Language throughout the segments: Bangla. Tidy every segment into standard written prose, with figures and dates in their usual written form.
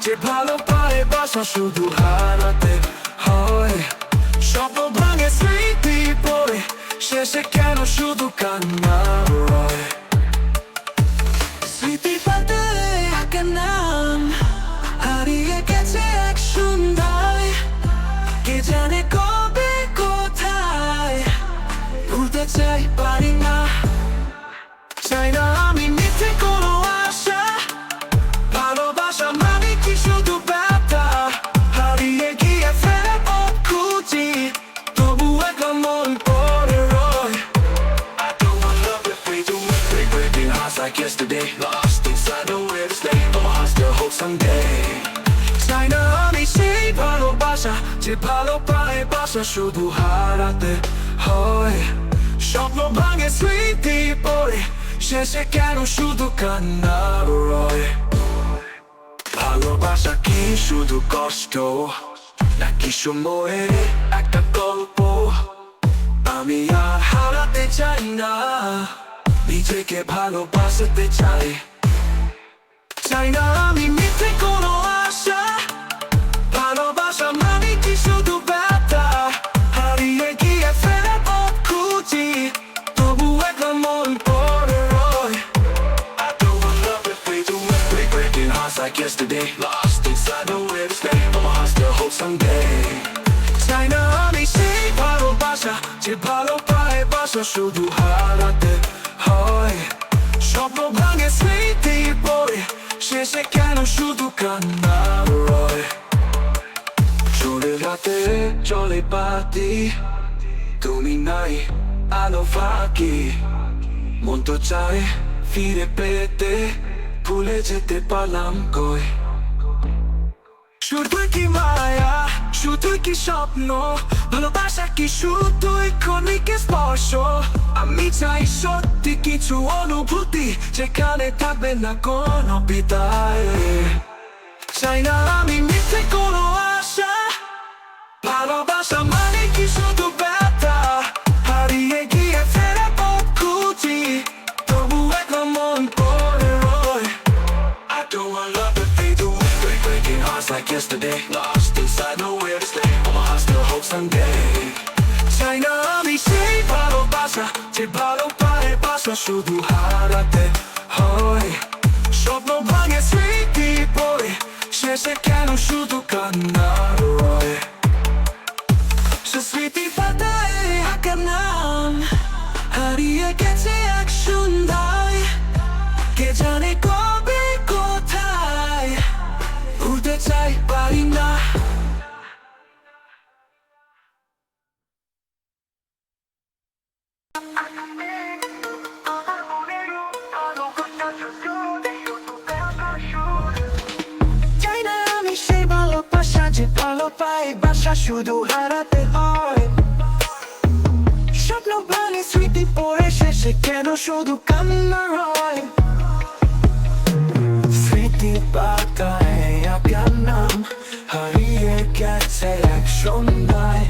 যে ভালো পায় বাসা শুধু হারাতে হয়। স্বপ্ন ভাঙে স্মৃতি পড়ে, শেষে কেন শুধু কান্না রয়। স্মৃতি পাতালে আঁকা নাম হারিয়ে গেছে এক সন্ধ্যায়। কে জানে কবে কোথায়, ভুলতে চাই পারি না। চাই না আমি মিথ্যে কোনো আশা, ভালোবাসা মানে কি শুধু ব্যথা। হারিয়ে গিয়ে ফেরার পথ খুঁজি, তবু একলা মন পড়ে রয়। I don't want love to fade away, breaking hearts like yesterday. Lost inside nowhere to stay, but my heart still hopes someday. চাই না আমি সেই ভালোবাসা, যে ভালো পায় বাসা শুধু হারাতে হয়। স্বপ্ন ভাঙে স্মৃতি পড়ে, শেষে কেন শুধু কান্না রয়। ভালোবাসা কি শুধু কষ্ট, নাকি সময়ের একটা গল্প? আমি আর হারাতে চাই না, নিজেকে ভালোবাসতে চাই। চাই না আমি মিথ্যে কোনো আশা, ভালোবাসা মানে কি শুধু ব্যথা। হারিয়ে গিয়ে ফেরার পথ খুঁজি, তবু একলা মন পড়ে রয়। I don't want love to fade away, breaking hearts like yesterday. Lost inside nowhere to stay, but my heart still hopes someday. চাই না আমি সেই ভালোবাসা, যে ভালো পায় বাসা শুধু হারাতে হয়। স্বপ্ন ভাঙে স্মৃতি পড়ে, শেষে কেন শুধু কান্না রয়। চোরের রাতে চলে বাতি, তুমি নাই আলো ফাঁকি। মন তো চায় ফিরে পেতে, ভুলে যেতে পারলাম কই। শুধুই কি মায়া, শুধুই কি স্বপ্ন, ভালোবাসা কি শুধুই ক্ষণিকের স্পর্শ? আমি চাই সত্যি কিছু অনুভূতি, যেখানে থাকবে না কোনো বিদায়। চাই না আমি মিথ্যে কোনো আশা, ভালোবাসা মানে কি শুধু ব্যথা। হারিয়ে গিয়ে ফেরার পথ খুঁজি, তবু একলা মন পড়ে রয়। I don't want love to fade away, breaking hearts like yesterday. Lost inside nowhere to stay, but my heart still hopes someday. চাই না আমি সেই ভালোবাসা, যে ভালো পায় বাসা শুধু হারাতে হয়। স্বপ্ন ভাঙে স্মৃতি পড়ে, শেষে কেন শুধু কান্না রয়। স্মৃতি পাতায় আঁকা নাম হারিয়ে গেছে এক সন্ধ্যায়। কে জানে কবে কোথায়, ভুলতে চাই পারি না। চাই না আমি সেই ভালোবাসা, যে ভালো পায় বাসা শুধু হারাতে হয়। স্বপ্ন ভাঙে স্মৃতি পড়ে, শেষে কেন শুধু কান্না রয়। স্মৃতি পাতায় আঁকা নাম হারিয়ে গেছে এক সন্ধ্যায়।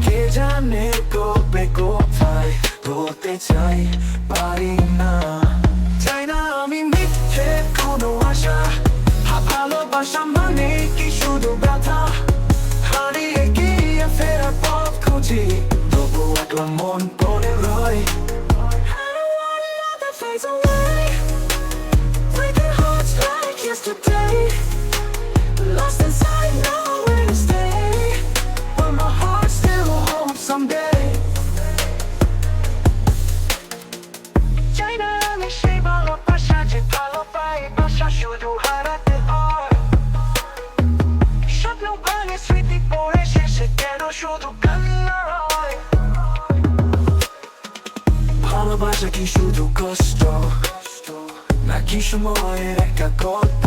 কে জানে কবে কোথায়, বলতে চাই পারি না। চাই না আমি মিথ্যে কোনো আশা, ভালোবাসা মানে কি শুধু ব্যথা। হারিয়ে গিয়ে ফেরার পথ খুঁজি, তবু একলা মন পড়ে রয়। I don't want love that fades away, breaking hearts like yesterday. Lost inside nowhere to stay, but my heart still hopes someday. চাই না আমি সেই ভালোবাসা, যে ভালো পায় বাসা শুধু হারাতে হয়। স্বপ্ন ভাঙে স্মৃতি পড়ে, শেষে কেন শুধু কান্না রয়। ভালোবাসা কি শুধু কষ্ট, নাকি সময়ের একটা গল্প?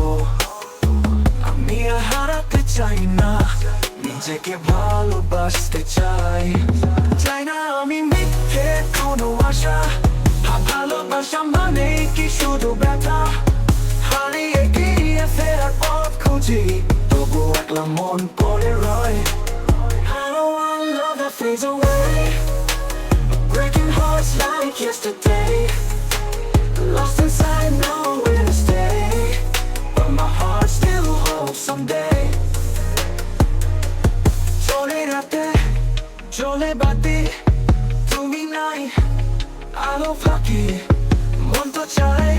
আমি আর হারাতে চাই না, নিজেকে ভালোবাসতে চাই। চাই না আমি মিথ্যে কোনো আশা, ভালোবাসা মানে কি শুধু ব্যথা। হারিয়ে গিয়ে ফেরার পথ খুঁজি, তবু একলা মন পড়ে রয়। I don't want love that fades away, breaking hearts like yesterday. Lost inside nowhere to stay, but my heart still hopes বাদে তুমি নাই আলো ফাঁকি মন তো চায়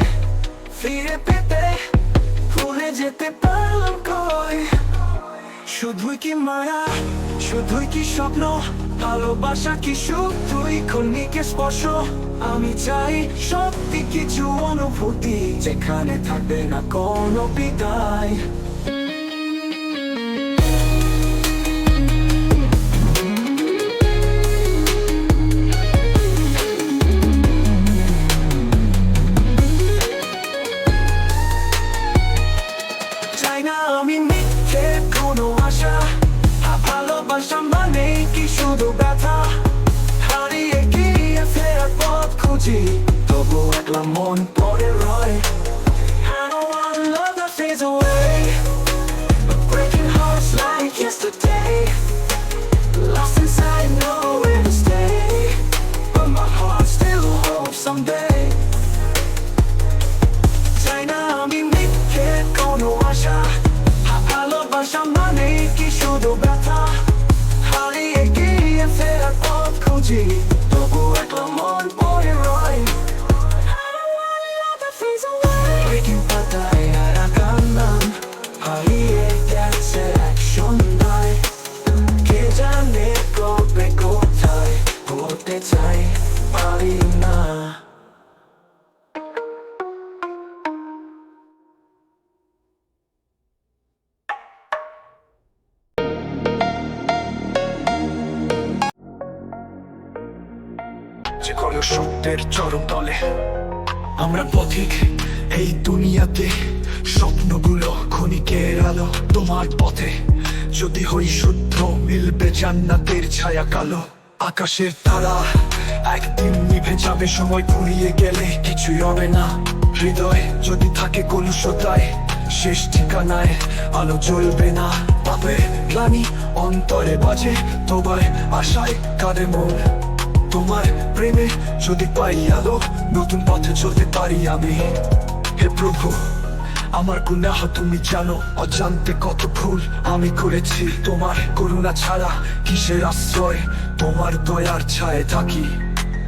ফিরে পেতে ভুলে যেতে পারলাম কই শুধুই কি মায়া শুধুই কি স্বপ্ন ভালোবাসা কি সুখ তুই ক্ষণিকে স্পর্শ আমি চাই সত্যি কিছু অনুভূতি যেখানে থাকবে না কোনো বিদায় চাই না আমি মিথ্যে কোনো আশা ভালোবাসা মানে কি শুধু ব্যথা হারিয়ে গিয়ে ফেরার পথ খুঁজি তবু একলা মন পড়ে রয় I don't want love that fades away but breaking hearts like yesterday lost inside nowhere to stay but my heart still hopes someday চাই না আমি মিথ্যে কোনো আশা ভালোবাসা মানে কি শুধু ব্যথা হারিয়ে গিয়ে ফেরার পথ খুঁজি তবু একলা মন পড়ে রয় Breaking পাতায় আর আঁকার নাম হারিয়ে গেছে এক সন্ধ্যায় কে জানে কবে কোথায় পড়তে চাই পারি না যে কোনো সত্যের চরম তলে আমরা পথিক এই দুনিয়াতে স্বপ্নগুলো ক্ষণিকের আলো তোমার পথে যদি হই শুদ্ধ মিলবে জান্নাতের ছায়া কালো আকাশের তারা একদিন নিভে যাবে সময় ফুরিয়ে গেলে কিছুই হবে না হৃদয় যদি থাকে কলুষতায় শেষ ঠিকানায় আলো জ্বলবে না পাপে গ্লানি অন্তরে বাজে তোমায় আশায় কাঁদে মন তোমার প্রেমে যদি পাই আলো নতুন পথে চলতে পারি আমি হে প্রভু আমার গুনাহ তুমি জানো অজান্তে কত ভুল আমি করেছি তোমার করুণা ছাড়া কিসের আশ্রয় তোমার দয়ার ছায়ে থাকি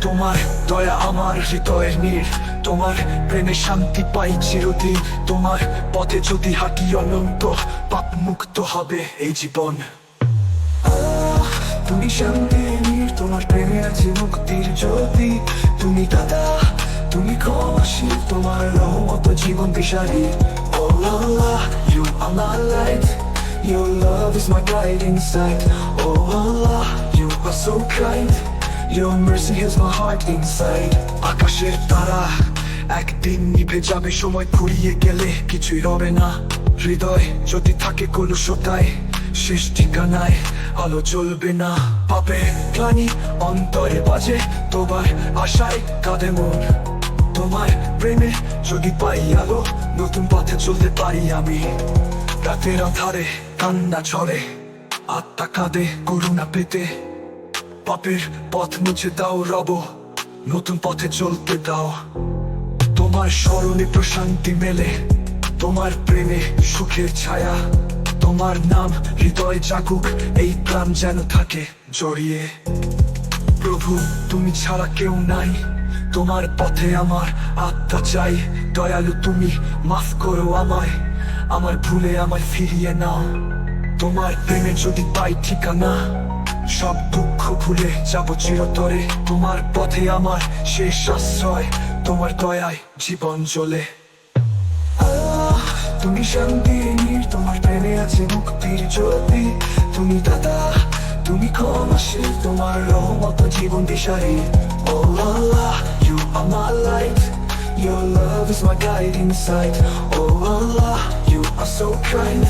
তোমার দয়া আমার হৃদয়ের নীড় তোমার প্রেমে শান্তি পাই চিরদিন তোমার পথে যদি হাঁটি অনন্ত পাপ মুক্ত হবে এই জীবন তুমি শান্তি তোমার প্রেমে আছে মুক্তির জ্যোতি তুমি দাদা তুমি ক্ষমাশীল তোমার রহমত জীবন দিশারি Oh Allah, you are my light Your love is my guiding sight Oh Allah, you are so kind Your mercy heals my heart inside আকাশের তারা একদিন নিভে যাবে সময় ফুরিয়ে গেলে কিছুই রবে না হৃদয় যদি থাকে কলুষতায় শেষ ঠিকানায় আলো জ্বলবে না পাপে গ্লানি অন্তরে বাজে তোমার আশায় কাঁদে মন তোমার প্রেমে যদি পাই আলো নতুন পথে চলতে পারি আমি রাতের আধারে কান্না ঝরে আত্মা কাঁদে করুণা পেতে পাপের পথ মুছে দাও রব নতুন পথে চলতে দাও তোমার স্মরণে প্রশান্তি মেলে তোমার প্রেমে সুখের ছায়া তোমার নাম হৃদয় জাগুক এই প্রাণ যেন থাকে জড়িয়ে প্রভু তুমি ছাড়া কেউ নাই তোমার পথে আমার আত্মা চাই দয়ালু তুমি মাফ করো আমায় আমার ভুলে আমায় ফিরিয়ে নাও তোমার প্রেমে যদি পাই ঠিকানা সব দুঃখ ভুলে যাব চিরতরে তোমার পথে আমার শেষ আশ্রয় তোমার দয়ায় জীবন জ্বলে তুমি শান্তি তোমার প্রেমে আছে মুক্তির জ্যোতি তুমি দাদা তুমি ক্ষমাশীল তোমার রহমত জীবন দিশারি Oh Allah, you are my light Your love is my guiding sight Oh Allah, you are so kind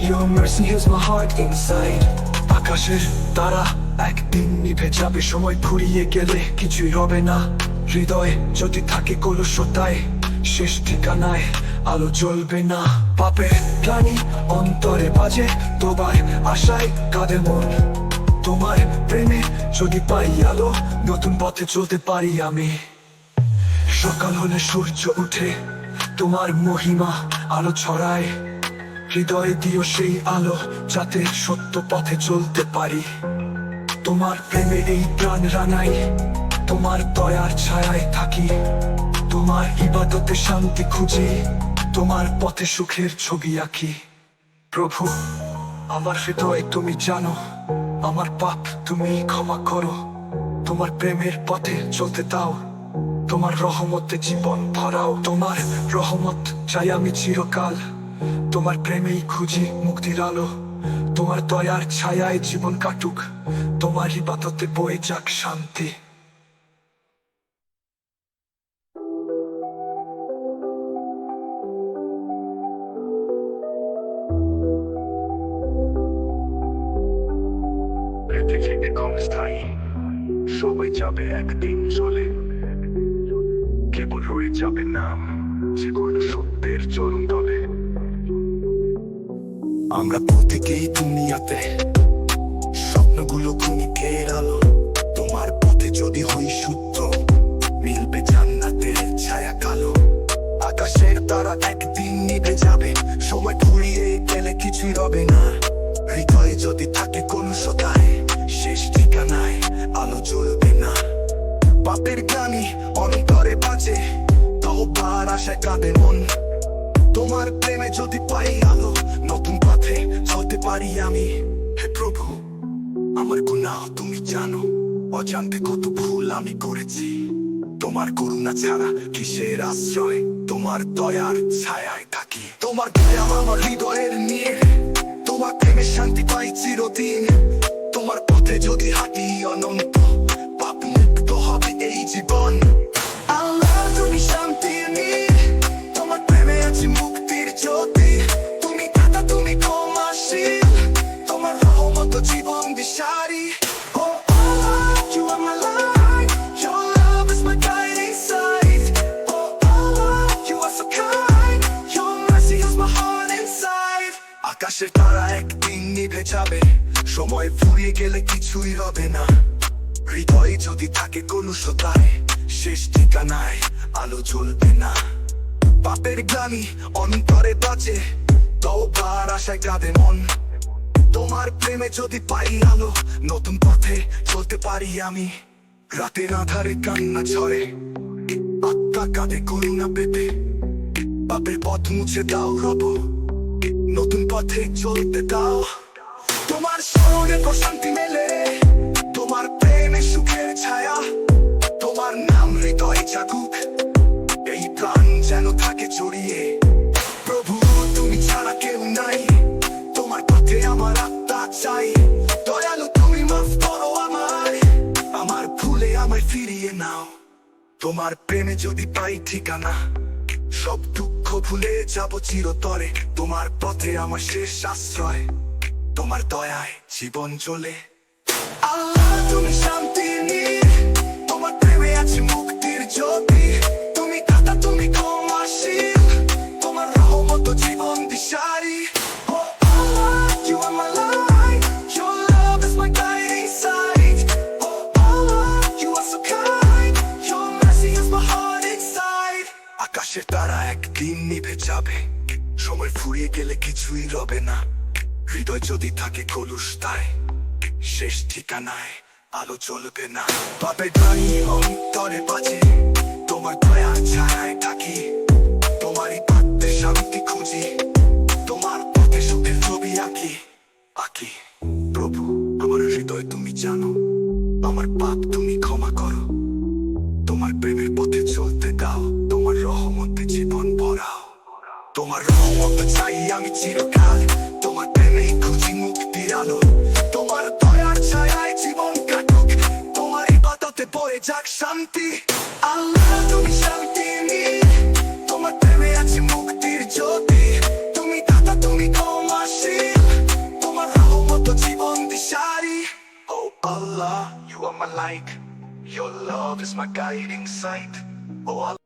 Your mercy heals my heart inside আকাশের তারা একদিন নিভে যাবে সময় ফুরিয়ে গেলে কিছুই হবে না হৃদয় যদি থাকে কলুষতায় শেষ ঠিকানায় আলো জ্বলবে না পাপে গ্লানি অন্তরে বাজে তোমার আশায় কাঁদে মন তোমার প্রেমে যদি পাই আলো নতুন পথে চলতে পারি আমি সকাল হলে সূর্য উঠে তোমার মহিমা আলো ছড়ায় হৃদয়ে দিও সেই আলো যাতে সত্য পথে চলতে পারি তোমার প্রেমে এই প্রাণ রাঙাই, তোমার দয়ার ছায়ায় থাকি, তোমার ইবাদতে শান্তি খুঁজি, তোমার পথে সুখের ছবি আঁকি। প্রভু, আমার হৃদয় তুমি জানো, আমার পাপ তুমি ক্ষমা করো, তোমার প্রেমের পথে চলতে দাও, তোমার রহমতে জীবন ভরাও। তোমার রহমত চাই আমি চিরকাল, তোমার প্রেমেই খুঁজি মুক্তির আলো, তোমার দয়ার ছায়ায় জীবন কাটুক, তোমার ইবাদতে বয়ে যাক শান্তি। পৃথিবীতে ক্ষণস্থায়ী, সবাই যাবে একদিন চলে, কেবল রয়ে যাবে নাম যেগুলো সত্যের চরণ তলে। আমরা প্রত্যেকেই দুনিয়াতে স্বপ্নগুলো ক্ষণিকের আলো, তোমার পথে যদি হই শুদ্ধ মিলবে জান্নাতের ছায়া কালো। আকাশের তারা একদিন নিভে যাবে, সময় ফুরিয়ে গেলে কিছুই রবে না। হৃদয়ে যদি থাকে কলুষতায়, শেষ ঠিকানায় আলো জ্বলবে না। পাপের গ্লানি অন্তরে বাজে, তওবার আশায় কাঁদে মন, তোমার প্রেমে যদি পাই আলো, নতুন পথে চলতে পারি আমি। হে প্রভু, আমার গুনাহ তুমি জানো, অজান্তে কত ভুল আমি করেছি, তোমার করুণা ছাড়া কিসের আশ্রয়, তোমার দয়ার ছায়ায় থাকি। তোমার দয়া আমার হৃদয়ের নিয়ে, তোমার প্রেমে শান্তি পাই চিরদিন, তোমার পথে যদি হাঁটি অনন্ত, পাপ মুক্ত হবে এই জীবন। আল্লাহ তুমি শান্তির নীড়, তোমার প্রেমে আছে মুক্তির জ্যোতি, তুমি দাতা তুমি ক্ষমাশীল, তোমার রহমত জীবন দিশারি। Oh Allah, you are my light, your love is my guiding sight. Oh Allah, you are so kind, your mercy is my heart inside. আকাশের তারা একদিন নিভে যাবে, সময় ফুরিয়ে গেলে কিছুই হবে না। হৃদয় যদি থাকে কলুষতায়, শেষ ঠিকানায় আলো জ্বলবে না। পাপের গ্লানি অন্তরে বাজে, তওবার আশায় কাঁদে মন, তোমার প্রেমে যদি পাই আলো, নতুন পথে চলতে পারি আমি। রাতের আধারে কান্না ঝরে, আত্মা কাঁদে করুণা পেতে, পাপের পথ মুছে দাও রব, নতুন পথে চলতে দাও। তোমার স্মরণে প্রশান্তি মেলে, তোমার প্রেমে সুখের ছায়া, তোমার নাম হৃদয় জাগুক, এই প্রাণ যেন থাকে জড়িয়ে। প্রভু, তুমি ছাড়া কেউ নাই, তোমার পথে আমার আত্মা চাই, দয়ালু তুমি মাফ করো আমায়, আমার ভুলে আমায় ফিরিয়ে নাও। তোমার প্রেমে যদি পাই ঠিকানা, সব দুঃখ ভুলে যাব চিরতরে, তোমার পথে আমার শেষ আশ্রয়, তোমার দয়ায় জীবন চলে। আল্লাহ তুমি শান্তির নীড়, তোমার প্রেমে আছে মুক্তির জ্যোতি, তুমি দাতা তুমি ক্ষমাশীল, তোমার রহমত জীবন দিশারি। Oh Allah, you are my light, your love is my guiding sight. Oh Allah, you are so kind, your mercy is my heart inside. আকাশের তারা একদিন নিভে যাবে, সময় ফুরিয়ে গেলে কিছুই রবে না। হৃদয় যদি থাকে কলুষতায়, শেষ ঠিকানায় আলো জ্বলবে না। পাপের গ্লানি অন্তরে বাজে, তোমার দয়ার ছায়ায় থাকি, তোমারই পথে শান্তি খুঁজি, তোমার পথে সুখের ছবি আঁকি। প্রভু, আমার হৃদয় তুমি জানো, আমার পাপ তুমি ক্ষমা করো, তোমার প্রেমের পথে চলতে দাও, তোমার রহমতে জীবন ভরাও। তোমার রহমত চাই আমি চিরকাল, তোমার প্রেমেই খুঁজি মুক্তির আলো, তোমার দয়ার ছায়ায় জীবন কাটুক, তোমার ইবাদতে বয়ে যাক শান্তি। আল্লাহ তুমি শান্তির নীড়, তোমার প্রেমে আছে মুক্তির জ্যোতি, তুমি দাতা তুমি ক্ষমাশীল, তোমার রহমত জীবন দিশারি। Oh Allah, you are my light, your love is my guiding sight. Oh Allah,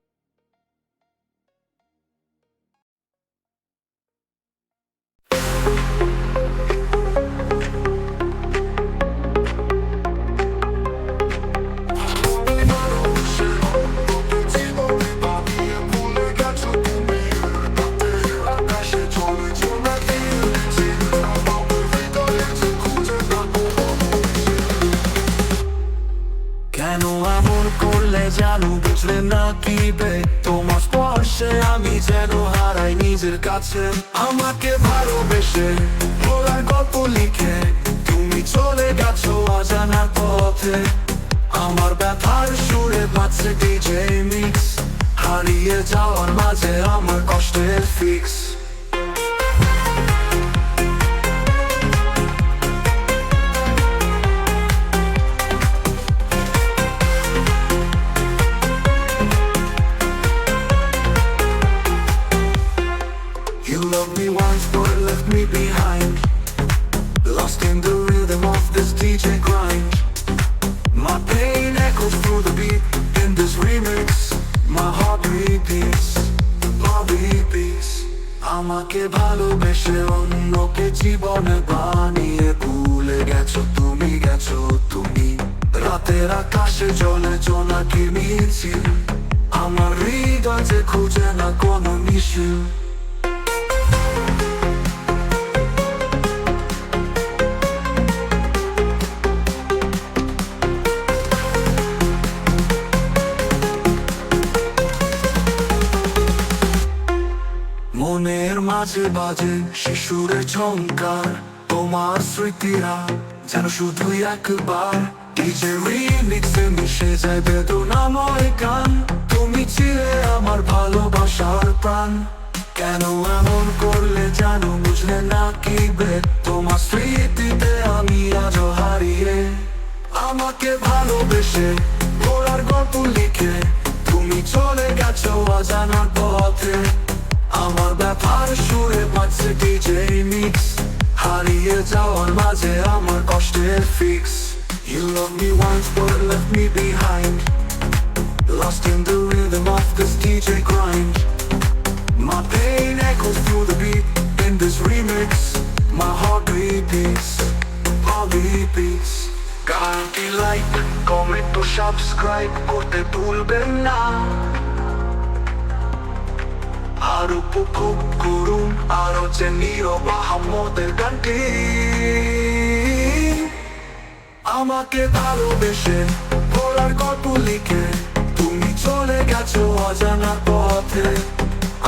না কি বে তোমার স্পর্শে আমি যেন হারাই নিজের কাছে আমাকে ভালোবেসে ভোলার গল্প লিখে তুমি চলে গেছো অজানা পথে আমার ব্যথার সুরে বাজছে ডিজে মিক্স হারিয়ে যাওয়ার মাঝে আমার কষ্টের fix You loved me once but left me behind Lost in the rhythm of this DJ grind My pain echoes through the beat in this remix My heart repeats, heart repeats আমাকে ভালোবেসে অন্যকে জীবনে বানিয়ে ভুলে গেছো তুমি রাতের আকাশে জ্বলে জোনাকি মিছিল আমার হৃদয় যে খুঁজে না কোনো মিছিল মনের মাঝে বাজে শিশুরের ঝংকার তোমার স্মৃতিরা যেন শুধুই একবার ডিজে রিমিক্সে মিশে যায় বেদনাময় গান তুমি ছিলে আমার ভালোবাসার প্রাণ কেন এমন করলে জানো বুঝলে না কি বে তোমার স্মৃতিতে আমি আজও হারিয়ে আমাকে ভালোবেসে ভোলার গল্প লিখে তুমি চলে গেছো অজানার পথে আমার ব্যথার সুরে বাজছে ডিজে মিক্স হারিয়ে যাওয়ার মাঝে আমার কষ্টের fix You loved me once but left me behind Lost in the rhythm of this DJ grind My pain echoes through the beat in this remix My heart repeats, heart repeats গানটি লাইক কমেন্ট ও সাবস্ক্রাইব করতে ভুলবেন না আর উপভোগ করুন আরো যে নীরব আহমদের গানটি আমাকে ভালোবেসে ভোলার গল্প লিখে তুমি চলে গেছো অজানা পথে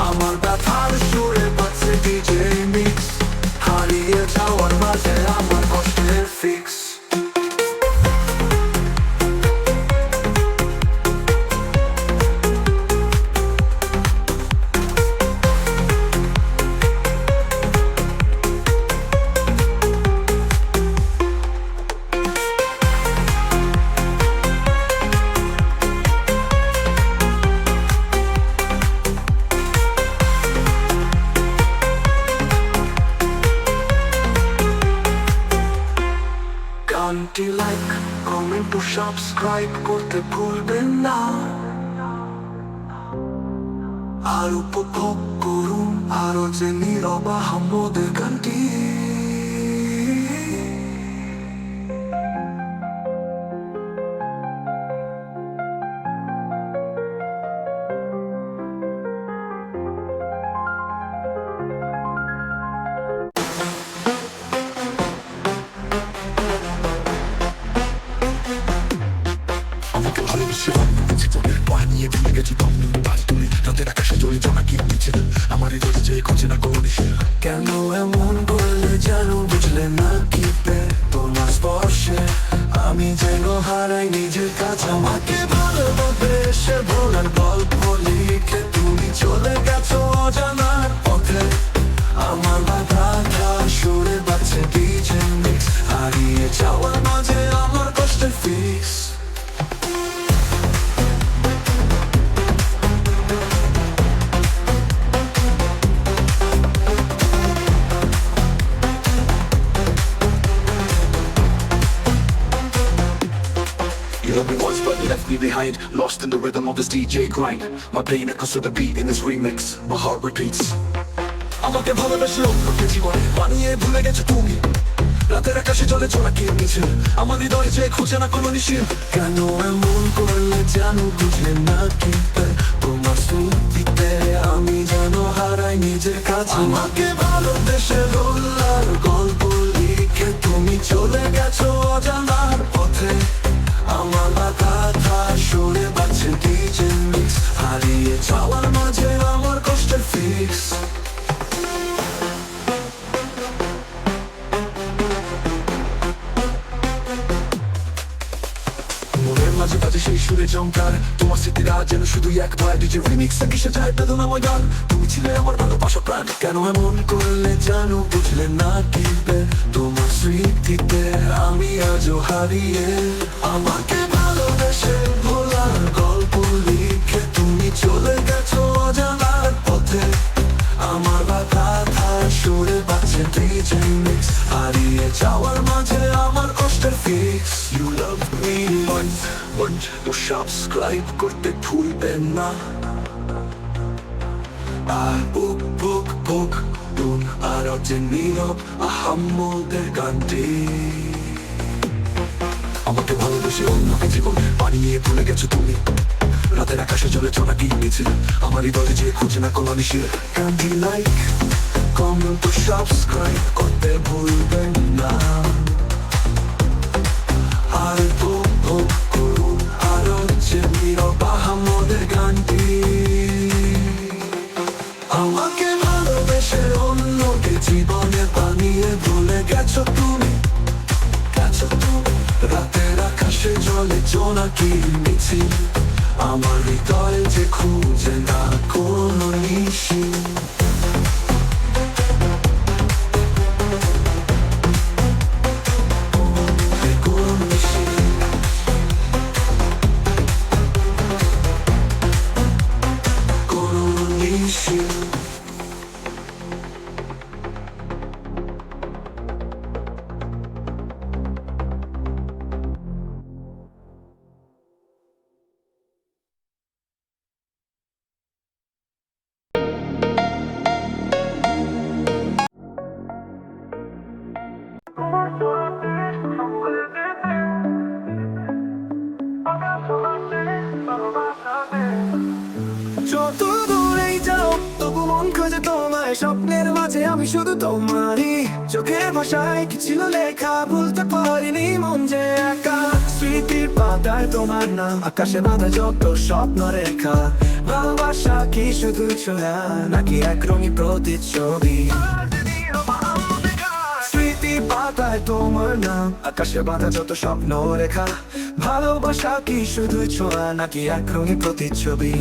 আমার ব্যথার সুরে বাজছে ডিজে মিক্স হারিয়ে যাওয়ার মাঝে আমার কষ্টের ফিক্স গানটি লাইক কমেন্ট ও সাবস্ক্রাইব করতে ভুলবেন না আর উপভোগ করুন আরো যে নীরব আহমদের গানটি আমাকে ভালোবেসে জীবনের বানিয়ে ভুলে গেছি তুমি রাতের আকাশে জলে জোনাকি মিছিল আমার হৃদয় যে খুঁজে না কোনো নিশে কেন এমন করলে জানো বুঝলে না কি বে তোমার স্পর্শে আমি যেন হারাই নিজের কাছে আমাকে ভালোবেসে ভোলার গল্প লিখে তুমি চলে গেছো অজানার পথে আমার ব্যথা সুরে বাজছে ডিজে মিক্স হারিয়ে যাওয়ার মাঝে আমার কষ্টের fix You loved me once but left me behind Lost in the rhythm of this DJ grind My pain echoes to the beat in this remix My heart repeats আমাকে ভালোবেসে অন্যকে জীবনে বানিয়ে ভুলে গেছো তুমি রাতের আকাশে জলে জোনাকি মিছিল আমার হৃদয় যে খুঁজে না কোনো নিশির কেন এমন করলে জানো বুঝলে না কি তোমার স্মৃতিতে আমি যেন হারাই নিজের কাছে আমাকে ভালোবেসে ভোলার গল্প লিখে তুমি চলে গেছো অজানার পথে আমার ব্যথা সুরে বাজছে ডিজে মিক্স জুড়ে জমকার তোমার স্মৃতিরা যেন শুধু একবার ডিজে রিমিক্স কিসে যায় বেদনাময় গান তুমি ছিলে আমার ভালোবাসা প্রাণ কেন এমন করলে জানো বুঝলে না কি তোমার স্মৃতিতে আমি আজও হারিয়ে আমাকে ভালোবেসে ভোলার গল্প লিখে তুমি চলে গেছো অজানার পথে আমার কথা সুরে বাজে ডিজে মিক্স হারিয়ে যাওয়ার মাঝে আমার কষ্টের fix You love me once তো সাবস্ক্রাইব করতে ভুলবেন না আর বুক বুক বুক টুন আর যে নীরব আহাম্মদের গানটি আমাকে ভালোবেসে অন্যকে জীবন বানিয়ে ভুলে গেছো তুমি রাতের আকাশে জলে চলা কি মিছিল আমার হৃদয়ে যে খুঁজে না কোনো নিশির কান্দি লাইক কমেন্ট তো সাবস্ক্রাইব করতে ভুলবেন না আর বুক বুক করুন আরো যে নীরব আহাম্মদের গানটি আমাকে ভালোবেসে অন্যকে জীবনে বানিয়ে ভুলে গেছো তুমি রাতের আকাশে জলে জোনাকি মিছিল আমার হৃদয়ে যে খুঁজে না কোনো নিশি যত দূরেই যাও তবু মন খোঁজে তোমায় স্বপ্নের মাঝে আমি শুধু তোমারই চোখের ভাষায় কি ছিল লেখা বলতে পারিনি মন যে একা স্মৃতির পাতায় তোমার নাম আকাশে বাঁধা যত স্বপ্ন রেখা ভালোবাসা কি শুধু ছোঁয়া নাকি এক রঙি প্রতিচ্ছবি স্মৃতির পাতায় তোমার নাম আকাশে বাঁধা যত স্বপ্ন রেখা ভালোবাসা কি শুধু ছোঁয়া নাকি এক রঙি প্রতিচ্ছবি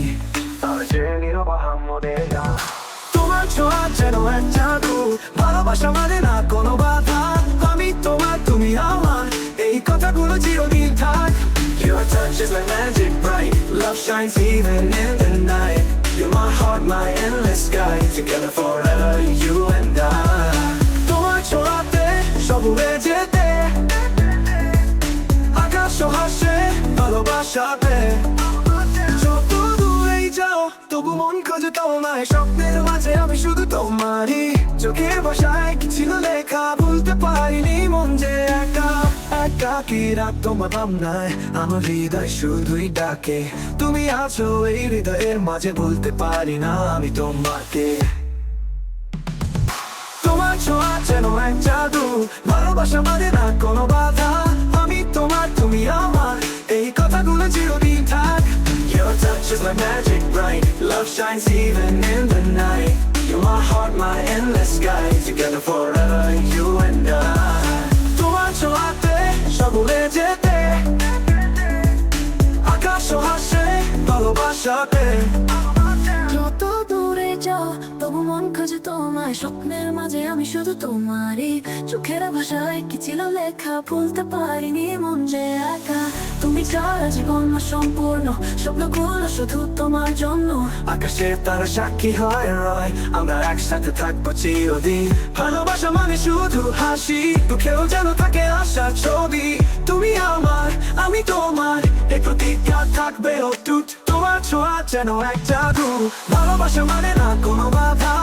তোমার ছোঁয়া যেন এক জাদু ভালোবাসা মানে না কোনো বাধা আমি তোমার তুমি আমার এই কথাগুলো চিরদিন থাক Your touch is like magic bright Love shines even in the night You're my heart, my endless sky Together forever, you and I তোমার ছোঁয়াতে সব উড়ে যেতে আকাশ হাসে ভালোবাসাতে যত দূরেই যাও তবু মন খোঁজে তোমায় স্বপ্নের মাঝে আমি শুধু তোমারই চোখের ভাষায় কি ছিল লেখা বলতে পারিনি মন যে একা একাকী রাত তোমার ভাবনায় আমার হৃদয় শুধুই ডাকে তুমি আছো এই হৃদয়ের মাঝে বলতে পারি না আমি তোমাকে তোমার ছোঁয়া যেন এক জাদু ভালোবাসা মানে না কোনো বাধা আমি তোমার তুমি আমার এই কথাগুলো চিরদিন থাক Your touch is like magic bright Love shines even in the night You're my heart, my endless sky Together forever, you and I তোমার ছোঁয়াতে সব উড়ে যেতে আকাশ হাসে ভালোবাসাতে যত দূরে যাও তবু মন খোঁজে তোমায় স্বপ্নের মাঝে আমি শুধু তোমারই চোখের ভাষায় কি ছিল লেখা বলতে পারিনি মন যে একা তুমি ছাড়া জীবন সম্পূর্ণ স্বপ্নগুলো শুধু তোমার জন্য আকাশে তারা সাক্ষী হয় রয় আমরা একসাথে থাকবো চিরদিন ভালোবাসা মানে শুধু হাসি দুঃখেও যেন থাকে আশার ছবি তুমি আমার আমি তোমার এই প্রতিজ্ঞা থাকবে অটুট তোমার ছোঁয়া যেন এক জাদু ভালোবাসা মানে না কোনো বাধা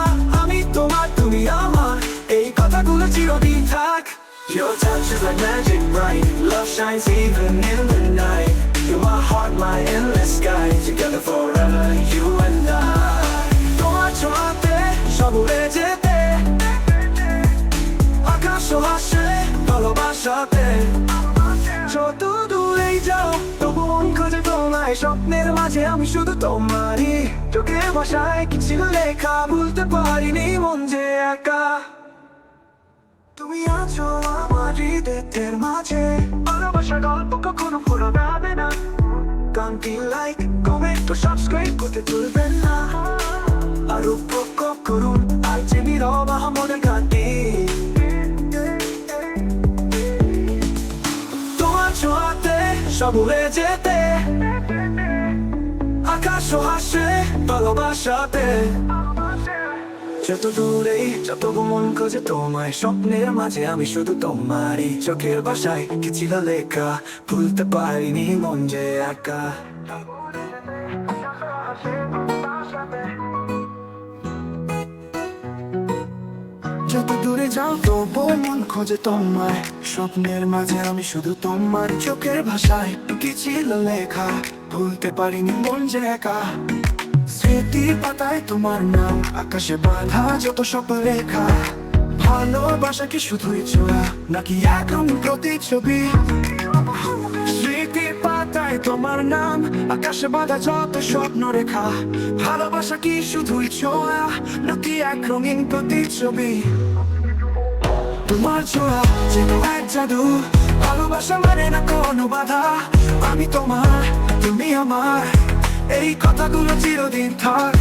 আমি তোমার তুমি আমার এই কথাগুলো চিরদিন থাক Your touch is like magic bright Love shines even in the night You're my heart, my endless sky Together forever, you and I তোমার ছোঁয়াতে সব উড়ে যেতে আকাশ হাসে ভালোবাসাতে যত দূরেই যাও তবু মন খোঁজে তোমায় স্বপ্নের মাঝে আমি শুধু তোমারই চোখের ভাষায় কি ছিল লেখা বলতে পারিনি মন যে একা তুমি আছো আমার হৃদয়ের মাঝে ভালোবাসার গল্প কখনো ভোলা যাবে না গানটি লাইক কমেন্ট ও সাবস্ক্রাইব করতে ভুলবেন না আর উপভোগ করুন আর জেমি রহমানের গানটি তোমার ছোঁয়াতে সব উড়ে যেতে আকাশ ও হাসে ভালোবাসাতে যত দূরেই যত মন খোঁজে তোমায় স্বপ্নের মাঝে আমি শুধু তোমারই চোখের ভাষায় কি ছিল লেখা ভুলতে পারিনি মন যে একা যত দূরে যাও তবু মন খোঁজে তোমায় স্বপ্নের মাঝে আমি শুধু তোমার চোখের ভাষায় কি ছিল লেখা ভুলতে পারিনি মন যে একা স্মৃতির পাতায় তোমার নাম আকাশে বাঁধা যত সব লেখা ভালোবাসা কি শুধুই ছোঁয়া নাকি একরকম প্রতিচ্ছবি স্মৃতির পাতায় তোমার নাম আকাশে বাঁধা যত স্বপ্ন রেখা ভালোবাসা কি শুধুই ছোঁয়া নাকি এক রঙিন প্রতিচ্ছবি তোমার ছোঁয়া যেন এক জাদু ভালোবাসা মানে না কোনো বাধা আমি তোমার তুমি আমার এই কথাগুলো চিরদিন থাক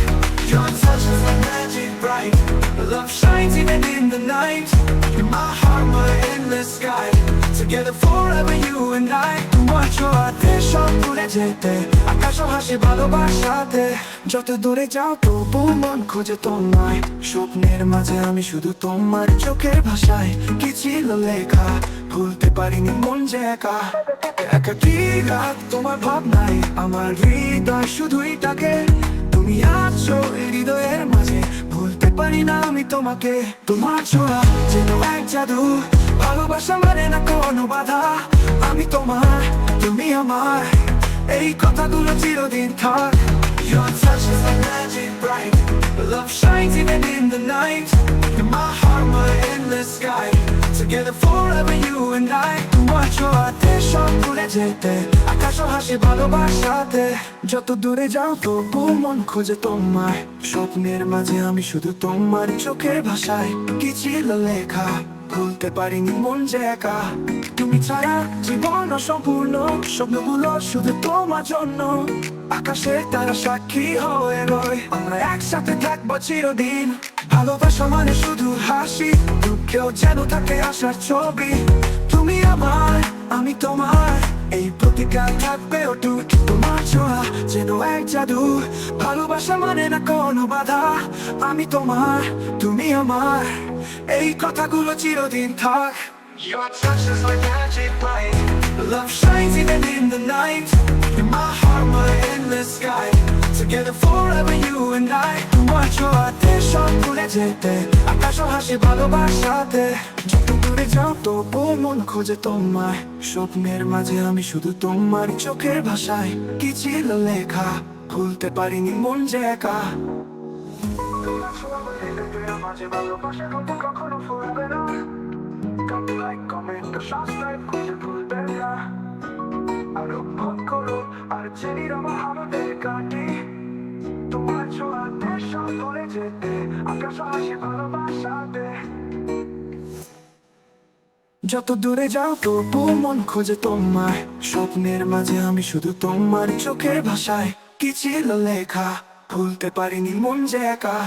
Your touch is like magic bright Love shines even in the night You're my heart, my endless sky Together forever you and I তোমার ছোঁয়াতে সব ভুলে যেতে আকাশ ও হাসি ভালোবাসাতে যত দূরে যাও তবু মন খোঁজে তোমায় স্বপ্নের মাঝে আমি শুধু তোমার চোখের ভাষায় কি ছিল লেখা ভুলতে পারিনি মন যে একা একাকী রাত তোমার ভাবনায় আমার হৃদয় শুধুই তাকে তুমি আছো এই হৃদয়ের মাঝে ভুলতে পারি না আমি তোমাকে তোমার ছোঁয়া যেন এক জাদু ভালোবাসা মানে না কোনো বাধা আমি তোমার তুমি আমার এই কথাগুলো চিরদিন থাক Your touch is like magic bright Love shines even in the night You're my heart, my endless sky Together forever you and I তোমার ছোঁয়াতে সব ভুলে যেতে আকাশ ও হাসি ভালোবাসাতে যত দূরে যাও তবু মন খোঁজে তোমায় স্বপ্নের মাঝে আমি শুধু তোমার চোখের ভাষায় কি ছিল লেখা ভুলতে পারিনি মন যে একা তুমি ছাড়া জীবন অসম্পূর্ণ স্বপ্নগুলো শুধু তোমার জন্য আকাশে তারা সাক্ষী হয়ে রয় আমরা একসাথে থাকবো চিরদিন ভালোবাসা মানে শুধু হাসি দুঃখেও যেন থাকে আসার ছবি তুমি আমার আমি তোমার এই প্রতিজ্ঞা থাকবে অটুট তোমার ছোঁয়া যেন এক জাদু ভালোবাসা মানে না কোনো বাধা আমি তোমার তুমি আমার এই কথাগুলো চিরদিন থাক Your touch is like magic bright Love shines even in the night You're my heart, my endless sky Together forever you and I তোমার ছোঁয়াতে সব ভুলে যেতে আকাশ ও হাসি ভালোবাসাতে যত দূরে যাও তবু মন খোঁজে তোমায় স্বপ্নের মাঝে আমি শুধু তোমার চোখের ভাষায় কি ছিল লেখা ভুলতে পারিনি মন যে একা মাঝে ভালোবাসা কখনো ফুলবে না গানটি লাইক কমেন্ট ও সাবস্ক্রাইব করতে ভুলবেন না আর উপভোগ করুন আর জেনি রহমানের গানটি তোমার ছোঁয়াতে সব ভুলে যেতে আকাশ ও হাসি ভালোবাসাতে যত দূরে যাও তবু মন খোঁজে তোমায় স্বপ্নের মাঝে আমি শুধু তোমার চোখের ভাষায় কি ছিল লেখা ভুলতে পারিনি মন যে একা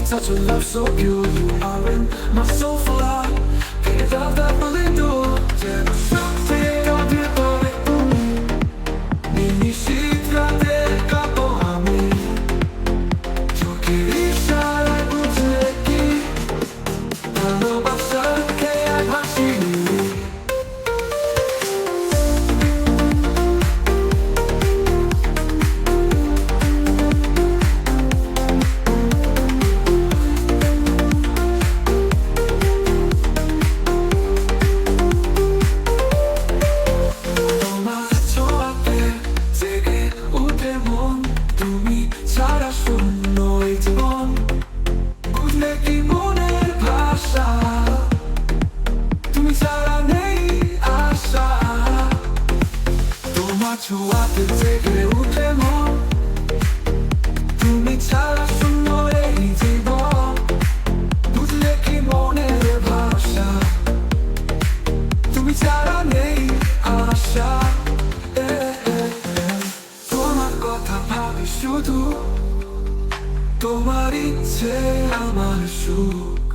Such a love so pure, you are in my soul for life. Can't love that really do. Yeah, আমার সুখ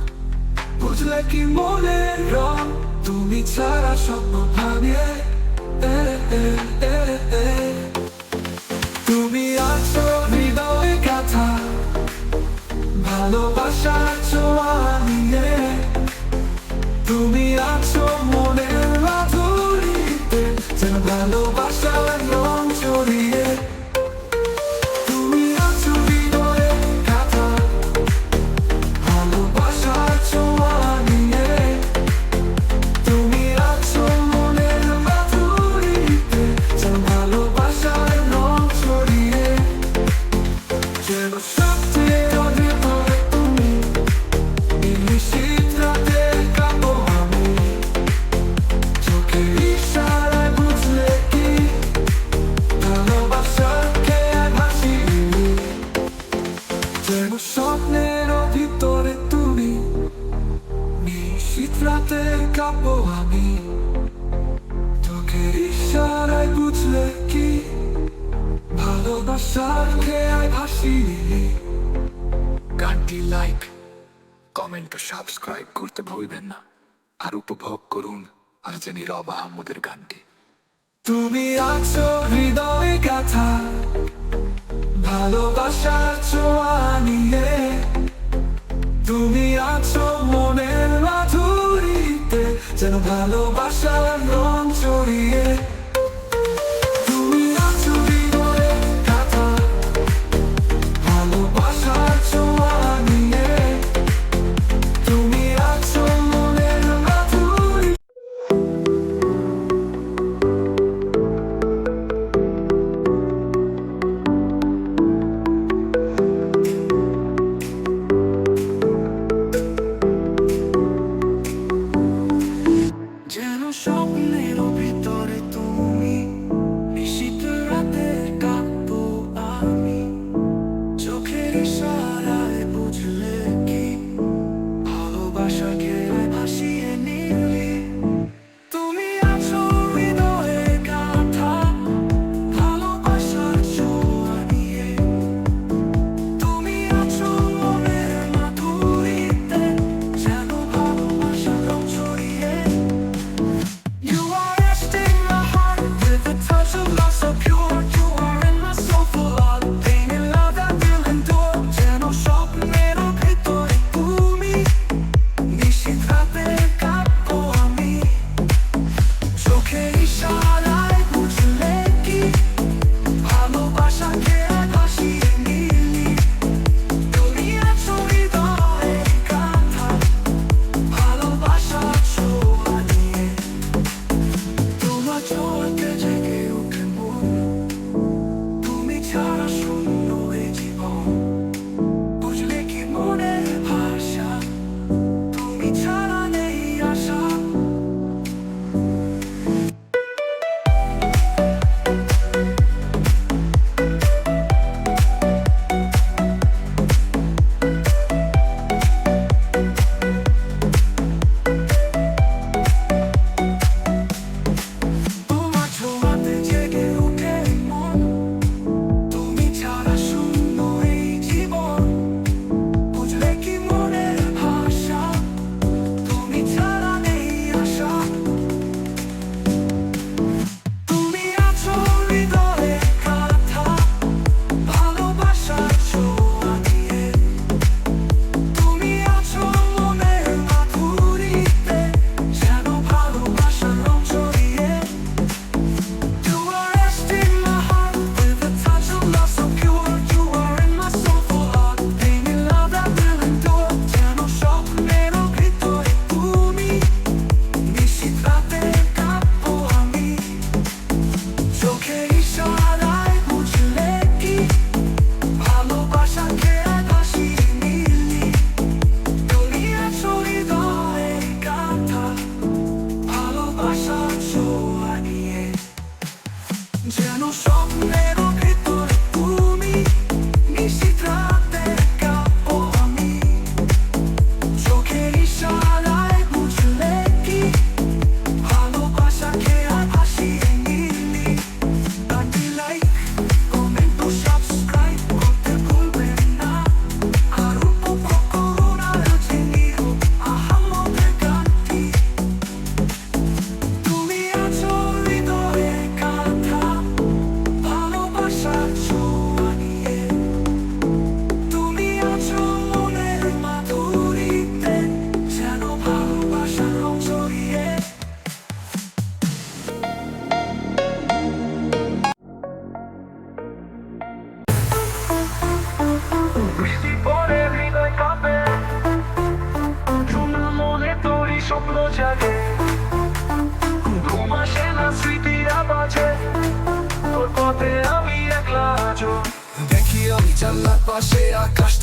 বুঝলে কি মনের রং তুমি ছাড়া স্বপ্ন ভাঙে তুমি আছো হৃদয়ে গাথা ভালোবাসার ছোঁয়া নিয়ে তুমি আছো মনের মাধুরীতে যেন ভালোবাসার রং জড়িয়ে তুমি আছো হৃদয়ে গাথা ভালোবাসার ছোঁয়া নিয়ে তুমি আছো মনের মাধুরীতে যেন ভালোবাসার রং জড়িয়ে যেন সবচেয়ে অধিকতর তুমি নিশীথ রাতে কাঁপো আমি চোখের ইশারায় বুঝলে কি ভালোবাসাকে ভাসি যেন স্বপ্নের ভিতরে তুমি নিশীথ রাতে কাঁপো আমি চোখের ইশারায় বুঝলে কি ভালোবাসার খেয়ায় ভাসি গানটি লাইক কমেন্ট ও সাবস্ক্রাইব করতে ভুলবেন না আর উপভোগ করুন আরজে নীরব আহমদের গানটি তুমি আছো হৃদয়ে গাথা ভালোবাসার ছোঁয়া নিয়ে তুমি আছো মনের মাধুরীতে যেন ভালোবাসার রং জড়িয়ে তুমি আছো হৃদয়ে গাথা ভালোবাসার ছোঁয়া নিয়ে তুমি আছো মনের মাধুরী যেন স্বপ্নের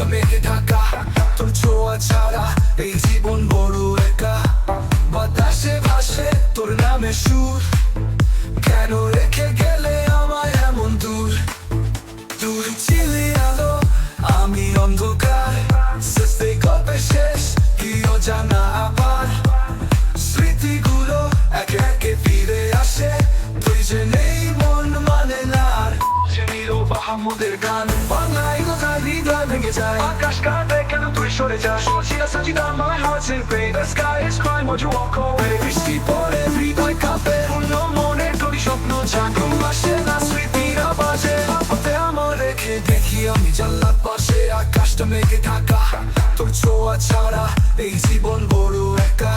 আকাশটা মেঘে ঢাকা তোর ছোঁয়া ছাড়া এই জীবন বড় একা বাতাসে ভাসে তোর নামে সুর কেন রেখে গেলে আমায় এমন দূর তুই ছিলি আলো আমি অন্ধকার সস্তে গল্পে শেষ কি অজানা আবার স্মৃতিগুলো একে একে ফিরে আসে তুই যে নেই মন মানে না আর নীরব আহমদের গান বাংলায় কোথায় হৃদয় ভেঙে যায় আকাশ কাঁদে কেন তুই সরে যাস সচিরা সচিদা my heart's in pain the sky is crying would you walk away বৃষ্টি পড়ে হৃদয় কাঁপে পূর্ণ মনে তোরই স্বপ্ন জাগো আসে না স্মৃতিরা বাজে পথে আমার রেখে দেখি আমি জানলার পাশে আকাশটা মেঘে ঢাকা তোর ছোঁয়া ছাড়া এই জীবন বড় একা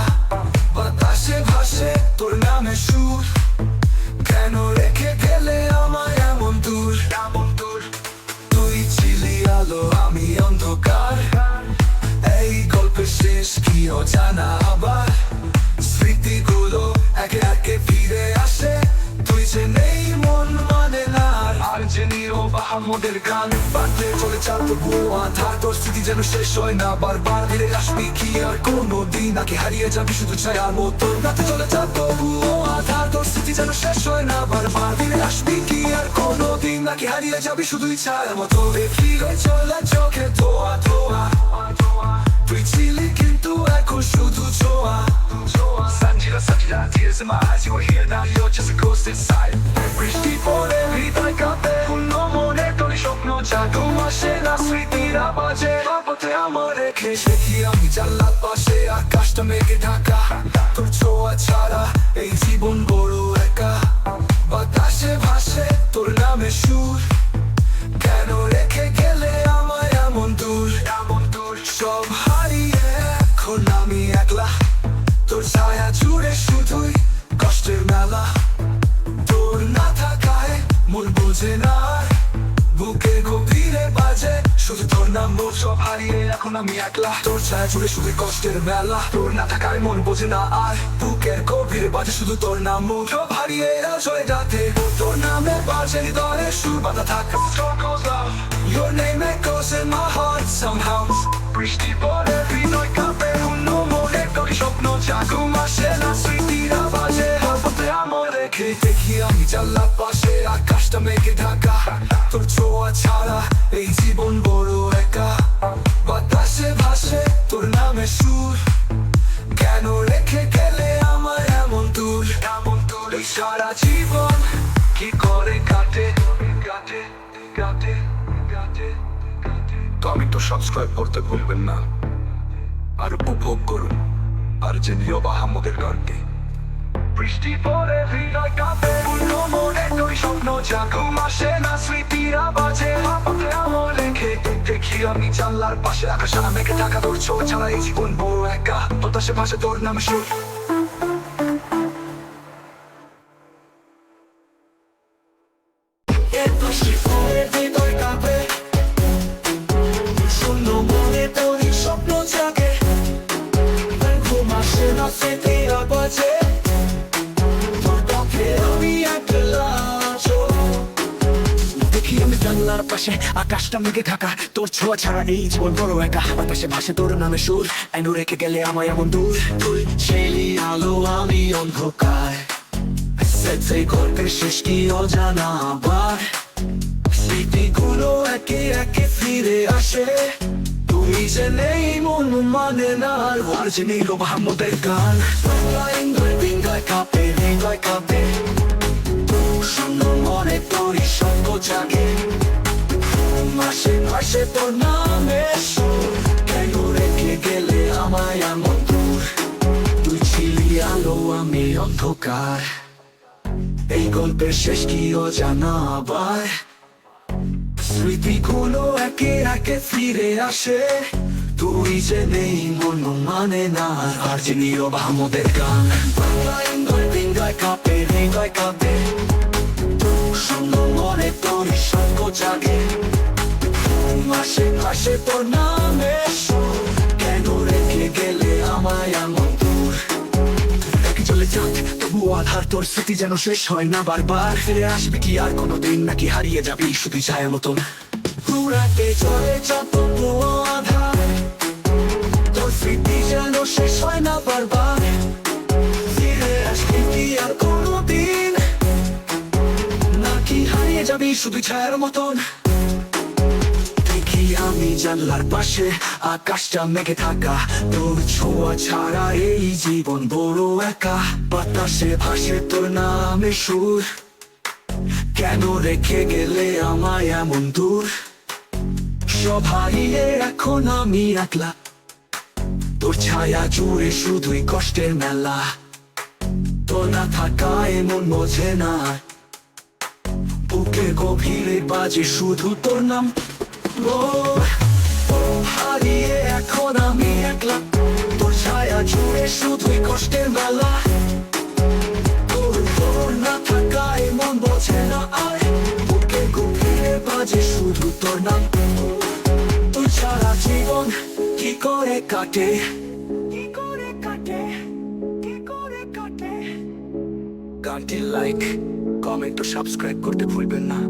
বাতাসে ভাসে তোর নামে সুর কেন রেখে গেলে আমায় এমন দূর তুই ছিলি আলো আমি অন্ধকার এই গল্পের শেষ কি অজানা আবার স্মৃতিগুলো একে একে ফিরে আসে তুই যে নেই মন মানে না আর যে নীরব আহমদের গান বাড়তে চলে চার তবুও আধার তোর স্মৃতি যেন শেষ হয় না বারবার ফিরে আসবি কি আর কোনো দিন নাকি হারিয়ে যাবি শুধু ছায়ার মতো রাতে চলে চার তবুও আধার তোর স্মৃতি যেন শেষ হয় না বারবার ফিরে আসবি কি আর কোনো দিন নাকি হারিয়ে যাবি শুধুই ছায়ার মতো ফিরে চলে চোখে ধোয়া ধোয়া তুই ছিলি কিন্তু এখন শুধু ছোঁয়া Sanjira, tears in my eyes, you were here, now you're just a ghost inside বৃষ্টি পড়ে হৃদয় কাঁপে পূর্ণ মনে তোর স্বপ্ন জাগো আসে না স্মৃতিরা বাজে পথে আমার রেখে দেখি আমি জানলার পাশে আকাশটা মেঘে ঢাকা তোর ছোঁয়া ছাড়া এই জীবন বড় একা বাতাসে ভাসে তোর নামে সুর কেন রেখে গেলে আমায় এমন দূর সব হারিয়ে এখন আমি একলা তোর ছায়া জুড়ে শুধুই কষ্টের মেলা তোর না থাকায় মন বোঝে না বুকে গভীরে বাজে শুধু তোর নাম মোর সব হারিয়ে এখন আমি একলা তোর ছায়া জুড়ে শুধু কষ্টের মেলা তোর না থাকায় মন বোঝে না আর বুকের গভীরে বাজে শুধু তোর নাম মোর সব হারিয়ে চলে যাতে তোর নামে বাজে হৃদয়ে সুর বাঁধা থাকা Your name echoes in my heart somehow বৃষ্টি পড়ে হৃদয় কাঁপে অন্য মনে তোর স্বপ্ন জাগো আসে না স্মৃতিরা বাজে পথে আমার রেখে দেখি আমি জানলার পাশে আকাশটা মেঘে ঢাকা তোর ছোঁয়া ছাড়া এই জীবন বড় একা বাতাসে ভাসে তোর নামে সুর কেন রেখে গেলে আমার এমন দূর এই সারা জীবন কি করে কাটে আমি তো সাবস্ক্রাইব করতে ভুলবেন না আর উপভোগ করুন আর যে নীরব আহমদের গানকে বৃষ্টি পড়ে হৃদয় কাঁপে পূর্ণ মনে তোর স্বপ্ন জাগো আসে না স্মৃতিরা বাজে পথে আমার রেখে দেখি আমি জানলার পাশে আকাশে মেঘে ঢাকা তোর ছোঁয়া ছাড়া এই জীবন বড় একা বাতাসে ভাসে তোর নামে সুর বৃষ্টি পড়ে হৃদয় কাঁপে শূন্য মনে তোর স্বপ্ন জাগে ঘুম আসে না স্মৃতিরা বাজে জানলার পাশে আকাশটা মেঘে ঢাকা তোর ছোঁয়া ছাড়া এই জীবন বড় একা বাতাসে ভাসে তোর নামে সুর এনে রেখে গেলে আমায় এমন দূর তুই ছেলি আলো আমি অন্ধকার সেই গল্পের শেষ কি অজানা আবার স্মৃতিগুলো একে একে ফিরে আসে তুই যে নেই মন মানে না আর যে নীরব আহমদের গান হৃদয় কাঁপে হৃদয় কাঁপে শূন্য মনে তোরই স্বপ্ন জাগে মাসে তোর নামে সুর কেন রেখে গেলে আমায় এমন দূর তুই ছিলি আলো আমি অন্ধকার এই গল্পের শেষ কি অজানা আবার স্মৃতিগুলো একে একে ফিরে আসে তুই যে নেই মন মানে না আর যে নীরব আহমদের গান হৃদয় কাঁপে হৃদয় কাঁপে শূন্য মনে তোর স্বপ্ন জাগে মাসে তোর নামে সুর কেন রেখে গেলে আমায় এমন দূর চলে যাক তবুও আধার তোর স্মৃতি যেন শেষ হয় না বারবার ফিরে আসবি কি আর কোনোদিন নাকি হারিয়ে যাবি শুধু ছায়া মতন রাতে চলে যত আধার, তোর স্মৃতি যেন শেষ হয় না বারবার। ফিরে আসবি কি আর কোনোদিন, নাকি হারিয়ে যাবি শুধু ছায়ার মতন? দেখি আমি জানলার পাশে আকাশটা মেঘে থাকা, তোর ছোঁয়া ছাড়া এই জীবন বড় একা। বাতাসে ভাসে তোর নামে সুর, কেন রেখে গেলে আমায় এমন দূর? সব হারিয়ে এখন আমি একলা, তোর ছায়া জুড়ে শুধুই কষ্টের মেলা। তোর না থাকায় মন বোঝে না, বুকের গভীরে বাজে শুধু তোর নাম। ও হারিয়ে এখন আমি একলা, তোর ছায়া জুড়ে শুধুই কষ্টের মেলা। তোর না থাকায় মন বোঝে না আর, বুকের গভীরে বাজে শুধু তোর নাম। তোর ছাড়া জীবন কি করে কাটে, কি করে কাটে, কি করে কাটে? গানটি লাইক, কমেন্ট ও সাবস্ক্রাইব করতে ভুলবেন না।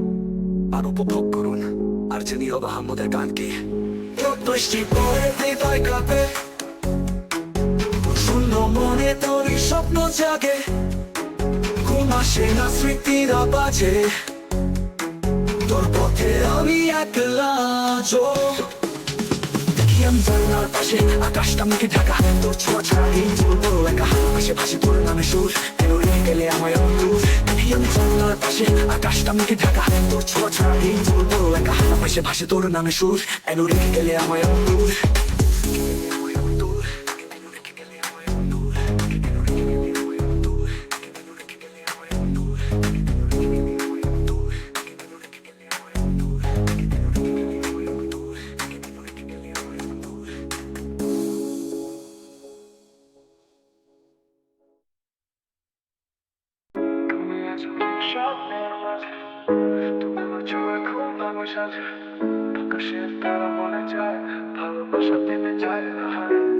আর উপভোগ করুন আরজে নীরব আহমদের গানটি। বৃষ্টি পড়ে হৃদয় কাঁপে, শূন্য মনে তোরই স্বপ্ন জাগে। ঘুম আসে না স্মৃতিরা বাজে, তোর পথে আমি একলা। দেখি আমি জানলার পাশে আকাশটা মেঘে ঢাকা, তোর ছোঁয়া ছাড়া এই জীবন বড় একা। পাশে পাশে তোর নামে সুর, কেন রেখে গেলে আমায় এমন দূর? দেখি আমি জানলার পাশে আকাশটা মেঘে ঢাকা, তোর ছোঁয়া ছাড়া এই জীবন বড় একা। পাশে পাশে তোর নামে সুর, কেন রেখে গেলে আমায় এমন দূর?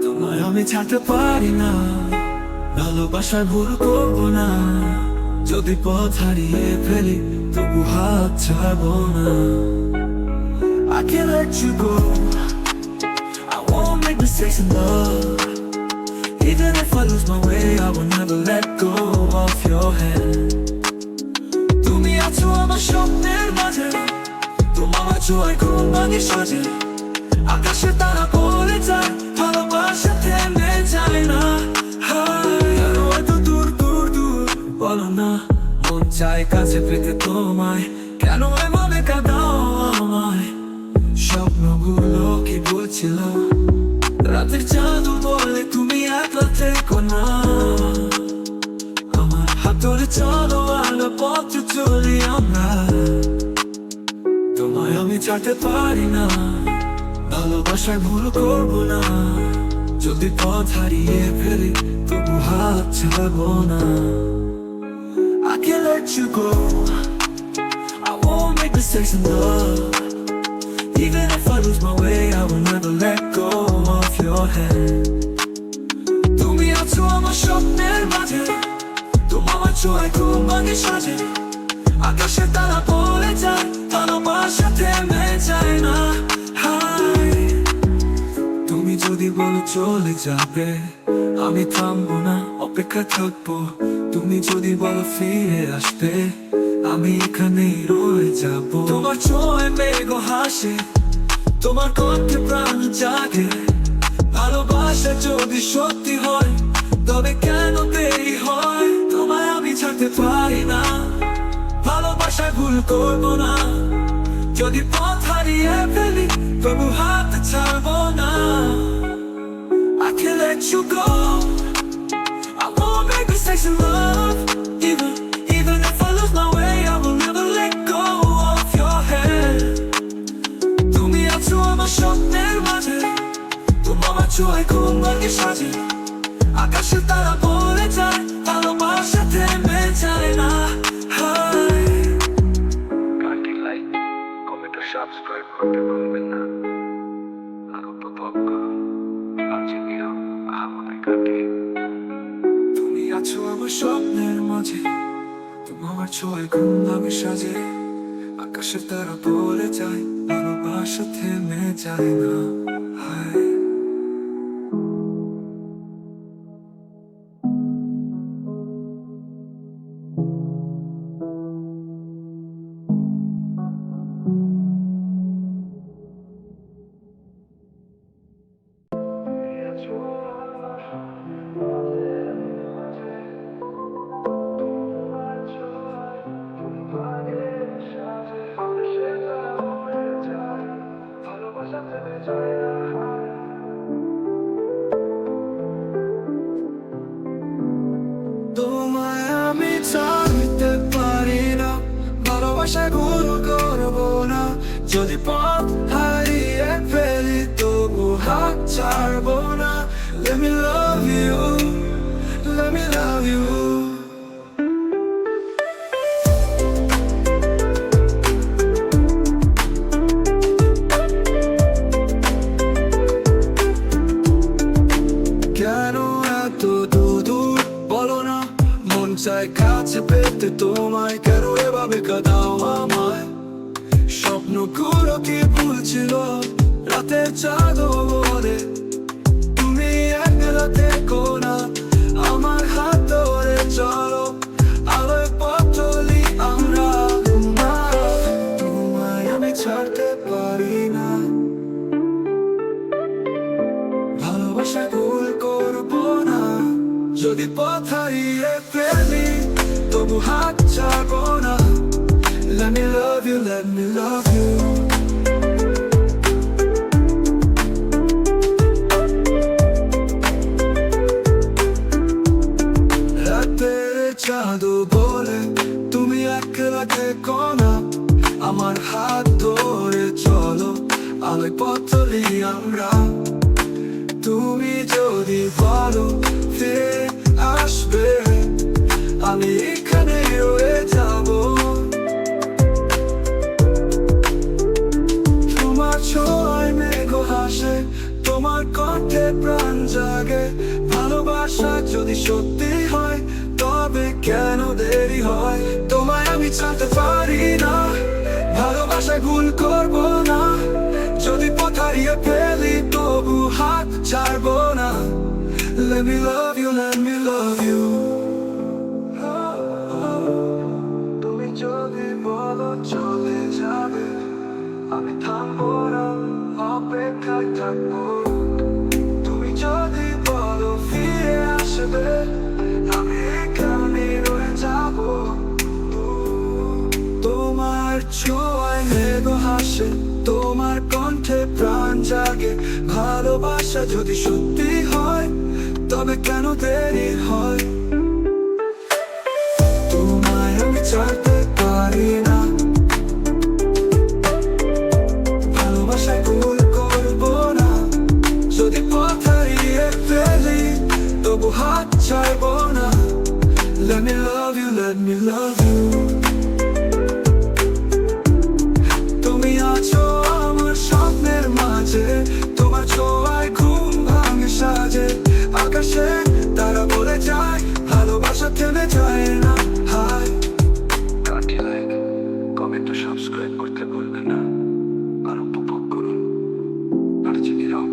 তোমায় আমি ছাড়তে পারি না, ভালোবাসার ভুল করবো না। যদি পথ হারিয়ে ফেলি তবু হাত ছাড়বো না। I can't let you go, I won't make mistakes in love. Even if I lose my way, I will never let go of your hand. তুমি আছো আমার স্বপ্নের মাঝে, তোমার ছোঁয়ায় ঘুম ভাঙে সাজে। আকাশে তারা বলে যায় ভালোবাসা থেমে যায় না। হয়তো দূর দূর দূর বলো না, মন চায় কাছে পেতে তোমায়। কেন এভাবে কাঁদাও আমায়? স্বপ্নগুলো কি বলছিল, রাতের জাদু বলে তুমি একলা থেকো না। আমার হাত ধরে চলো আলো পথে চলি আমরা। তোমায় আমি ছাড়তে পারি না, ভালোবাসার ভুল করবো না। যদি পথ হারিয়ে ফেলি তবু হাত ছাড়বো না। I can't let you go, I won't make mistakes in love. Even if I lose my way, I will never let go of your hand. তুমি আছো আমার স্বপ্নের মাঝে, তোমার ছোঁয়ায় ঘুম ভাঙে সাজে। আকাশে তারা বলে যায় ভালোবাসা থেমে যায় না। তুমি যদি বলো চলে যাবে, আমি থামবো না, অপেক্ষা থাকবো। তুমি যদি বলো ফিরে আসবে, আমি এখানেই রয়ে যাব। তোমার ছোঁয়ায় মেঘ হাসে, তোমার কণ্ঠে প্রাণ জাগে। ভালোবাসা যদি সত্যি হয় তবে কেন দেরি হয়? তোমায় আমি ছাড়তে পারি না, ভালোবাসায় ভুল করবো না। যদি পথ হারিয়ে ফেলি তবু হাত ছাড়বো না। I can't let you go, I won't make mistakes in love. Even if I lose my way, I will never let go of your hand. তুমি আছো আমার স্বপ্নের মাঝে, তোমার ছোঁয়ায় ঘুম ভাঙে সাজে। আকাশে তারা বলে যায় ভালোবাসা থেমে যায় না। গানটি লাইক, কমেন্ট ও সাবস্ক্রাইব করতে ভুলবেন না। আর উপভোগ করুন আরজে নীরব আহমদের গানটি। তুমি আছো আমার স্বপ্নের মাঝে, তোমার ছোঁয়ায় ঘুম ভাঙে সাজে। আকাশে তারা বলে যায় ভালোবাসা থেমে যায় না হায় তোমায় আমি জানতে পারি না, ভালোবাসা ভুল করবো না। যদি পথ হারিয়ে ফেলি তবু হাত ছাড়বো না। Let me love you, let me love you. কেন এত দূর বলো না, মন চায় কাছে পেতে তোমায়। কেন এভাবে কাঁদাও আমায়? স্বপ্নগুলো কি ভুল ছিল? রাতের চাঁদ বলে তুমি একলাতে কোনা। আমার হাত ধরে চলো, আলোয় পথ চলি আমরা। তোমায় আমি ছাড়তে পারি না, ভালোবাসা ভুল করবো না। যদি পথ হারিয়ে ফেলি তবু হাত ছাড়বো না। Let me love you, let me love you. রাতের চাঁদ বলে তুমি একলা থেকো না। আমার হাত ধরে চলো, আলোয় পথ চলি আমরা। তুমি যদি বলো ফিরে আসবে, আমি এখানে রয়ে যাব। তোমার ছোঁয়ায় মেঘ হাসে, তোমার কণ্ঠে প্রাণ জাগে। ভালোবাসা যদি সত্যি হয় তবে কেন দেরি হয়? তোমায় আমি ছাড়তে পারি না, ভালোবাসা ভুল করবো না। যদি পথ হারিয়ে ফেলি তবু হাত ছাড়বো না। Let me love you, let me love you. তুমি যদি বলো চলে যাবে, আমি থামবো না, অপেক্ষায় থাকবো। তুমি যদি বলো ফিরে আসবে, আমি এখানে রয়ে যাবো। তোমার ছোঁয়ায় মেঘ হাসে, তোমার কণ্ঠে প্রাণ জাগে। ভালোবাসা যদি সত্যি হয় তবে কেন দেরি হয়? তোমায় আমি ছাড়তে পারি না, ভালোবাসায় ভুল করবো না। যদি পথ হারিয়ে ফেলি তবু হাত ছাড়বো না। Let me love you, let me love you. তুমি আছো আমার স্বপ্নের মাঝে, তোমার ছোঁয়ায় ঘুম ভাঙে সাজে। আকাশে তারা বলে যায় ভালোবাসা থেমে যায় না হায়। গানটি লাইক, কমেন্ট ও সাবস্ক্রাইব করতে ভুলবেন না। আর উপভোগ করুন নারচিনিরাও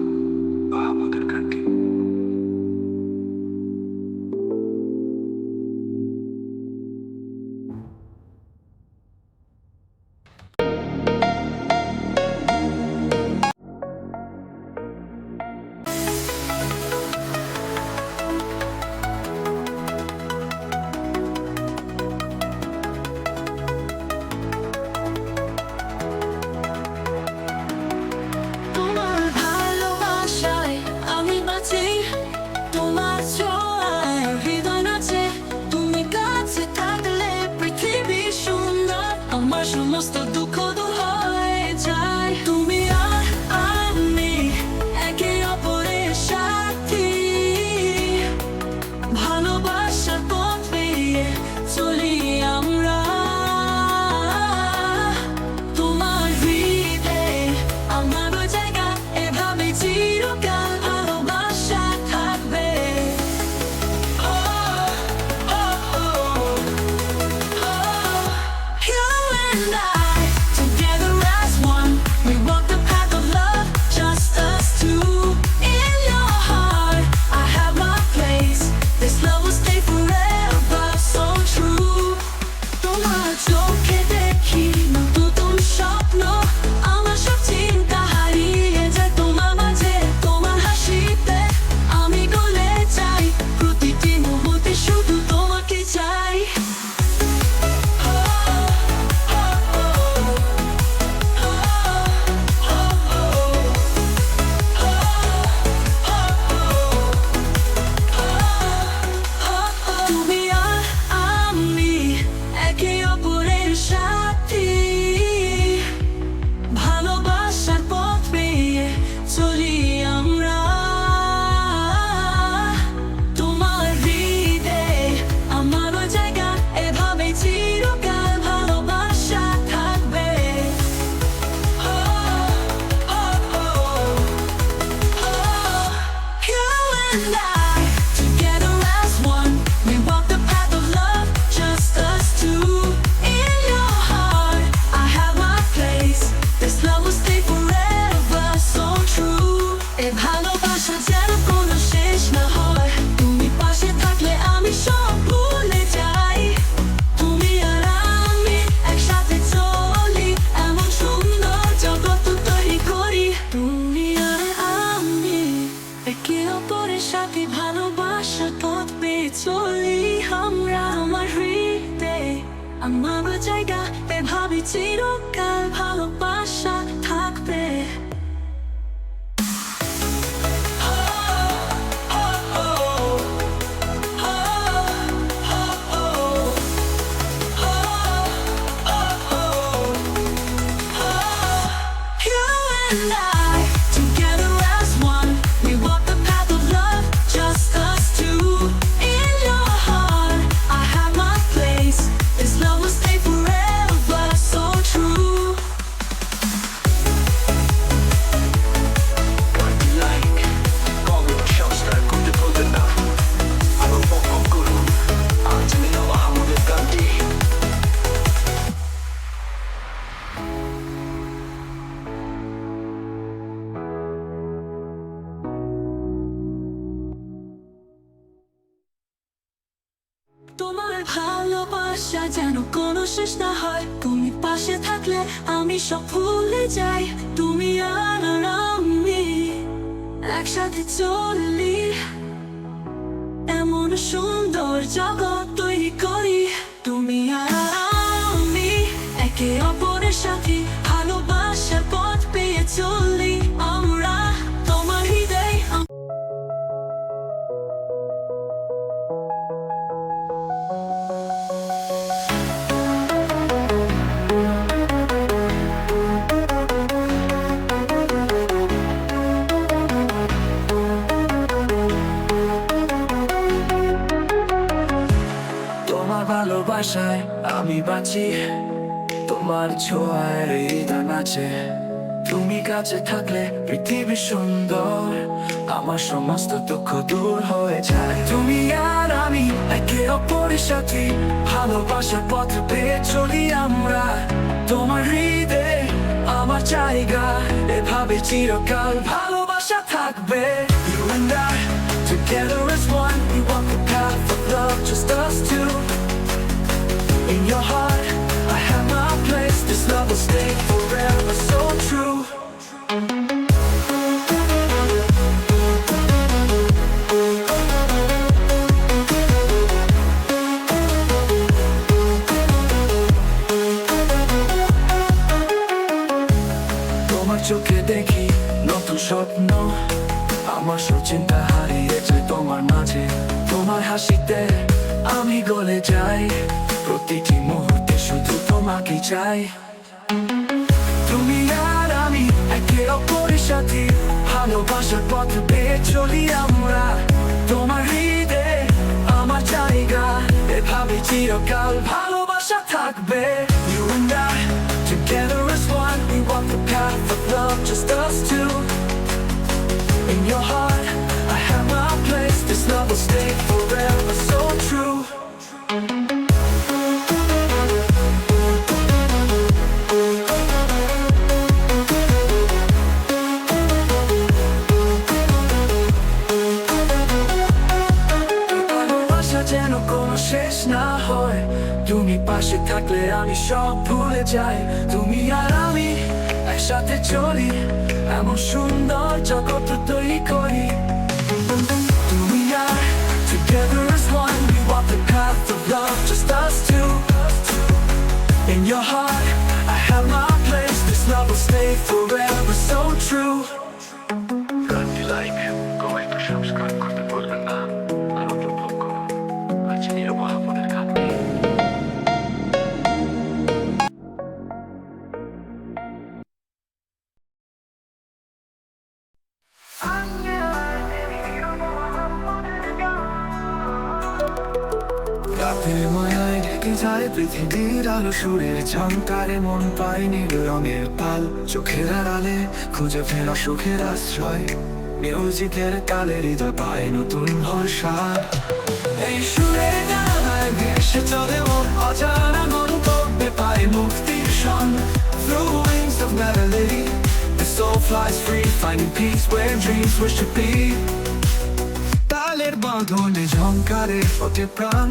আমাদের গানটি। and I, together as one, we walk the path of love, just us two. In your heart, I have my place. This love will stay forever, so true. এ ভালোবাসা যেন কোনো শেষ না হয়, তুমি পাশে থাকলে আমি সব ভুলে যাই। তুমি আর আমি একসাথে চলি, এমন সুন্দর জগৎ তৈরি করি। তুমি আর আমি একে অপরের সাথে ভালোবাসার পথ পেয়ে চলি আমরা। আমার হৃদয়ে আমার জায়গা, এভাবে চিরকাল ভালোবাসা থাকবে। You and I, together as one, we walk the path of love, just us two. In your heart, I have my place. This love will stay forever, so true. Like Kongo Shasta kunde pulderna Alo boko guru Antini no ahamude gandhi তোমার ভালোবাসা যেন কোনো শেষ না হয়, তুমি পাশে থাকলে আমি সব ভুলে যাই। তুমি আর আমি একসাথে চলি, এমন সুন্দর জগৎ তৈরি করি। তুমি আর আমি একে অপরের সাথে ভালোবাসার পথ পেয়ে চলি আমরা। তোমার হৃদয় তোমার ভালোবাসায় আমি বাঁচি, তোমার ছোঁয়ায় হৃদয় নাচে। তুমি কাছে থাকলে পৃথিবী সুন্দর, আমার সমস্ত দুঃখ দূর হয়ে যায়। তুমি আর আমি একে অপরের সাথে ভালোবাসার পথ পেয়ে চলি আমরা। তোমার হৃদয়ে আমার জায়গা, এভাবে চিরকাল ভালোবাসা থাকবে। You and I, together as one, we walk the path of love, just us two. In your heart, I have my place. This love will stay forever, so true. তোমার চোখে দেখি নতুন স্বপ্ন, আমার সব চিন্তা হারিয়ে যায় তোমার মাঝে। তোমার হাসিতে আমি গলে যাই, প্রতিটি মুহূর্তে শুধু তোমাকে চাই। তুমি আর আমি একে অপরের সাথে ভালোবাসার পথ পেয়ে চলি আমরা। তোমার হৃদয়ে আমার জায়গা, এভাবে চিরকাল ভালোবাসা থাকবে। You and I, together as one, we walk the path of love, just us two. In your heart, I have my place. This love will stay forever, so true. ভালোবাসা যেন কোনো শেষ না হয়, তুমি পাশে থাকলে আমি সব ভুলে যাই। তুমি আর আমি একসাথে চলি, এমন সুন্দর জগৎ তৈরি করি। তুমি আর together as one, we walk the path of love, just us two. In your heart, I have my place. This love will stay forever, so true. Gandhi like going to subscribe করতে ভুলবেন না। আনন্দ ভোগ করুন, আজ নিয়ে মহামনের গান্ধী। রাতের মায়ায় ঢেকে যায় পৃথিবীর আলো, সুরের ঝংকারে মন পায় নীল রঙের পাল। চোখের আড়ালে খুঁজে ফেরা সুখের আশ্রয়, মিউজিকের কালে হৃদয় পায় নতুন ভরসা এই সুরে গানায় ভেসে চলে মন অজানা গন্তব্যে পায় মুক্তির সন Through wings of melody the soul flies free finding peace where dreams wish to be তালের বাঁধনে ঝংকারে ওঠে প্রাণ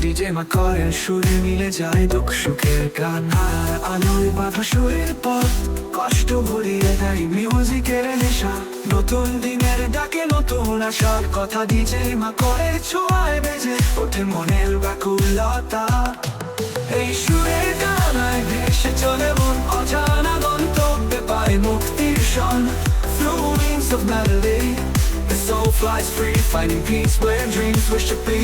ডিজে মাকরের সুরে মিলে যায় দুঃখ সুখের গান আর আলোয় বাঁধা সুরের পথ কষ্ট ভরিয়ে দেয় মিউজিকের নেশা নতুন দিনের ডাকে নতুন আশার কথা ডিজে মাকরের ছোঁয়ায় বেজে ওঠে মনের ব্যাকুলতা এই সুরের গানায় ভেসে চলে মন অজানা গন্তব্যে পায় মুক্তির সন Through wings of melody the soul flies free finding peace where dreams wish to be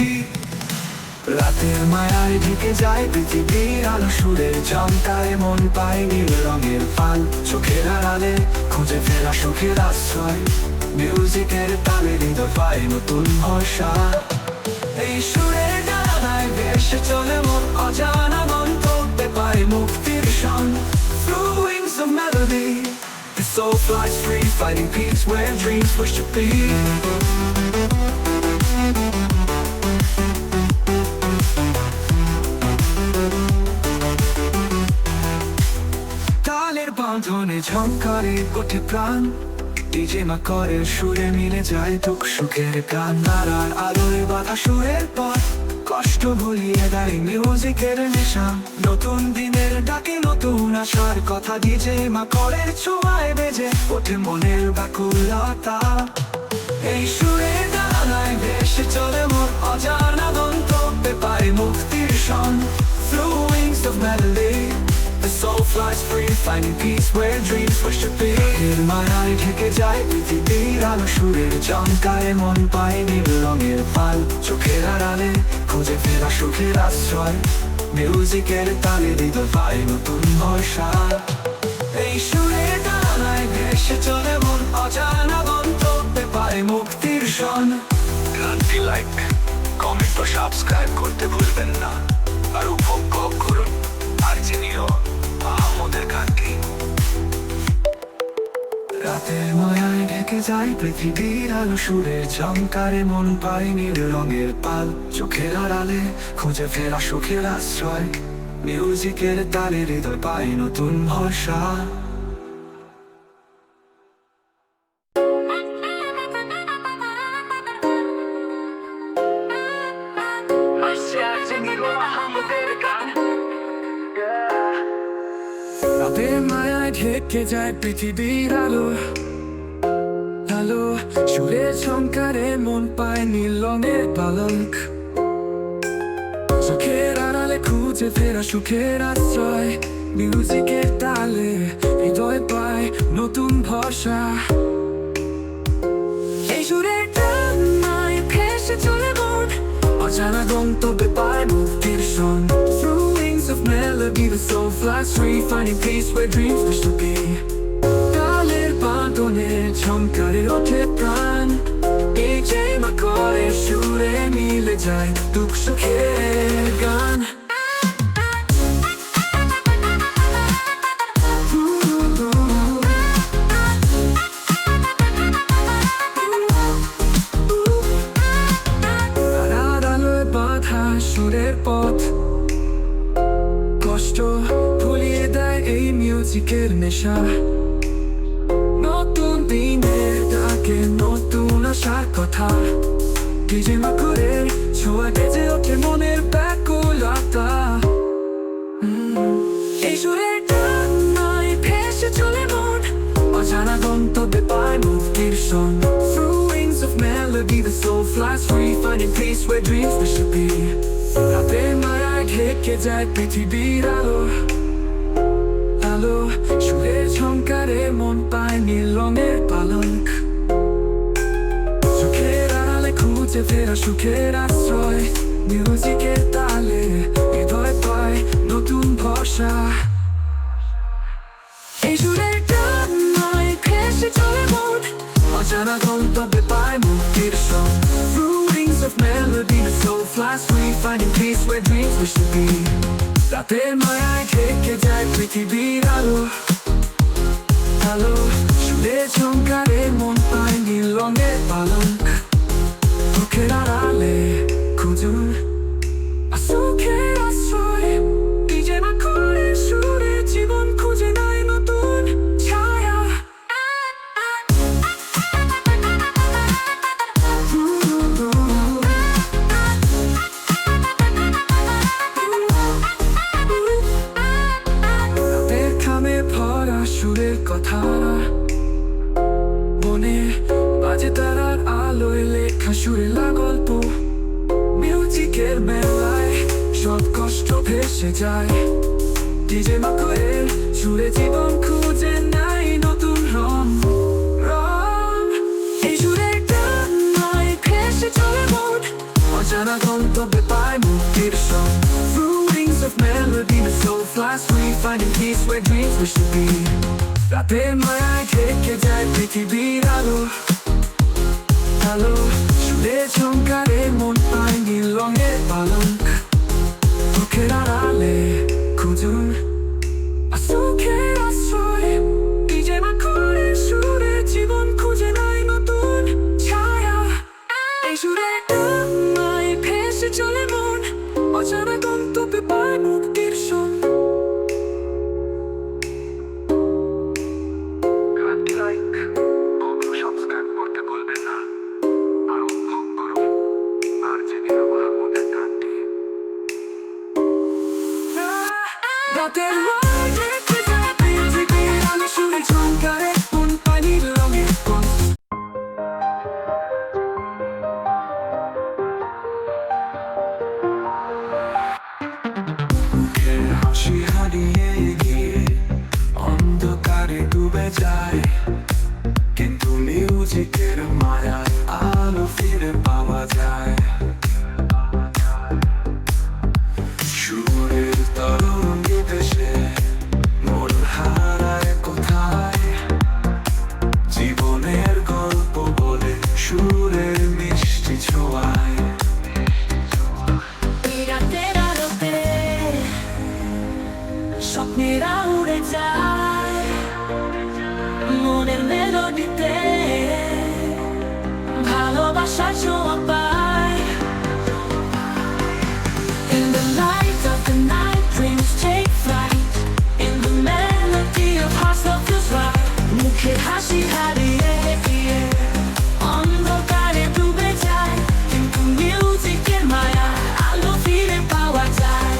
রাতের মায়ায় ঢেকে যায় পৃথিবীর আলো সুরের ঝংকারে মন পায় নীল রঙের পাল চোখের আড়ালে খুঁজে ফেরা সুখের আশ্রয় মিউজিকের তালে হৃদয় পায় নতুন ভরসা এই সুরের গানায় ভেসে চলে মন অজানা গন্তব্যে পায় মুক্তির সন Through wings of melody the soul flies free finding peace where dreams wish to be বাঁধনে ঝংকারে ওঠে প্রাণ ডিজে মাকরের সুরে মিলে যায় দুঃখ সুখের গান নারার আলোয় বাঁধা সুরের পথ কষ্ট ভুলিয়ে দেয় মিউজিকের নেশা নতুন দিনের ডাকে নতুন আশার কথা ডিজে মাকরের ছোঁয়ায় বেজে ওঠে মনের ব্যাকুলতা এই সুরের গানায় ভেসে চলে মন অজানা গন্তব্যে পায় মুক্তির সন Through wings of melody the soul flies free finding peace where dreams wish to be এর মায়ায় ঢেকে যায় পৃথিবীর আলো সুরের ঝংকারে মন পায় নীল রঙের পাল চোখের আড়ালে খুঁজে ফেরা সুখের আশ্রয় মিউজিকের তালে হৃদয় পায় নতুন ভরসা এই সুরের গানায় ভেসে চলে মন অজানা গন্তব্যে পায় মুক্তির সন গানটি লাইক কমেন্ট ও সাবস্ক্রাইব করতে ভুলবেন না আর উপভোগ করুন আর্জেনিও আমাদের গানটি রাতের মায়ায় ঢেকে যায় পৃথিবীর আলো সুরের ঝংকারে মন পায় নীল রঙের পাল চোখের আড়ালে খুঁজে ফেরা সুখের আশ্রয় মিউজিকের তালে হৃদয় পায় নতুন ভরসা রাতের মায়ায় ঢেকে যায় পৃথিবীর আলো আলো সুরের ঝংকারে মন পায় নীল রঙের পালঙ্ক চোখের আড়ালে খুঁজে ফেরা সুখের আশ্রয় মিউজিকের তালে হৃদয় পায় নতুন ভরসা এই সুরের টানায় ভেসে চলে মন অজানা গন্তব্যে পায় মুক্তির সন Through wings of melody the soul flies free finding peace where dreams wish to be তালের বাঁধনে ঝংকারে ওঠে প্রাণ ডিজে মাকরের সুরে মিলে যায় দুঃখ সুখের গান সুরের পথ কষ্ট ভুলিয়ে দেয় এই মিউজিকের নেশা নতুন দিনের ডাকে নতুন আশার কথা ডিজে মাকরের ছোঁয়া বেজে ওঠে মনের ব্যাকুলতা এই সুরের টানায় ভেসে চলে মন অজানা গন্তব্যে পায় মুক্তির সন Through wings of melody the soul flies free finding peace where dreams wish to be রাতের মায়ায় ঢেকে যায় পৃথিবীর আলো আলো সুরের ঝংকারে মন পায় নীল রঙের পালঙ্ক চোখের আড়ালে খুঁজে ফেরা সুখের আশ্রয় মিউজিকের তালে হৃদয় পায় নতুন ভরসা এই সুরের টানায় ভেসে চলে মন অজানা গন্তব্যে পায় মুক্তির সন Through wings of melody the soul flies free finding peace where dreams wish to be রাতের মায়ায় ঢেকে যায় পৃথিবীর আলো আলো সুরের ঝংকারে মন পায় নীল রঙের পালঙ্ক চোখের আড়ালে খুঁজুন সুখের আশ্রয় ডিজে না করে সুরে জীবন খুঁজে নেয় নতুন ছায়া খামে ভরা সুরের কথা মনে বাজে তারার আলোয় লেখা সুরেলা গল্প মিউজিকের মেলায় সব কষ্ট ভেসে যায় ডিজে মাকোয়ের সুরে জীবন খুঁজে নাই নতুন রং রং এই সুরের টানায় ভেসে চলে মন অজানা গন্তব্যে পায় মুক্তির song Fruitings of melody, the soul flies free Finding peace where dreams wish to be রাতের মায়ায় থেকে যায় পৃথিবীর আলো আলো সুরে ঝংকারে মন পায় নীল রঙের পালঙ্ক চোখের আড়ালে খুঁজুন সুখের আশ্রয় ডিজে না করে সুরে জীবন খুঁজে নাই নতুন ছায়া এই সুরে টানায় ভেসে চলে মন অজানা গন্তব্যে পায় মুক্তির সং সাবস্ক্রাইব করতে ভুলবেন না আর উপভোগ করুন আর জেনে আমার মনের গানটি রাতের মাঝে থেকে যায় পৃথিবীর আলো সুরে ঝংকারে মন পায় নীল রঙের পথ মুখের হাসি হারিয়ে গিয়ে অন্ধকারে ডুবে যায় কিন্তু মিউজিকের মায়ায় আলো ফিরে পাওয়া যায় সুরের তরঙ্গে দেশে মন হারায় কোথায় জীবনের গল্প বলে সুরের মিষ্টি ছোঁয়ায় রাতের আলোতে স্বপ্নেরা উড়ে যায় মনের মেলোডিতে ভালোবাসার ছোঁয়া পায় In the light of the night dreams take flight In the melody of hearts that feels right মুখের হাসি হারিয়ে গিয়ে অন্ধকারে ডুবে যায় কিন্তু মিউজিকের মায়া আলো ফিরে পাওয়া যায়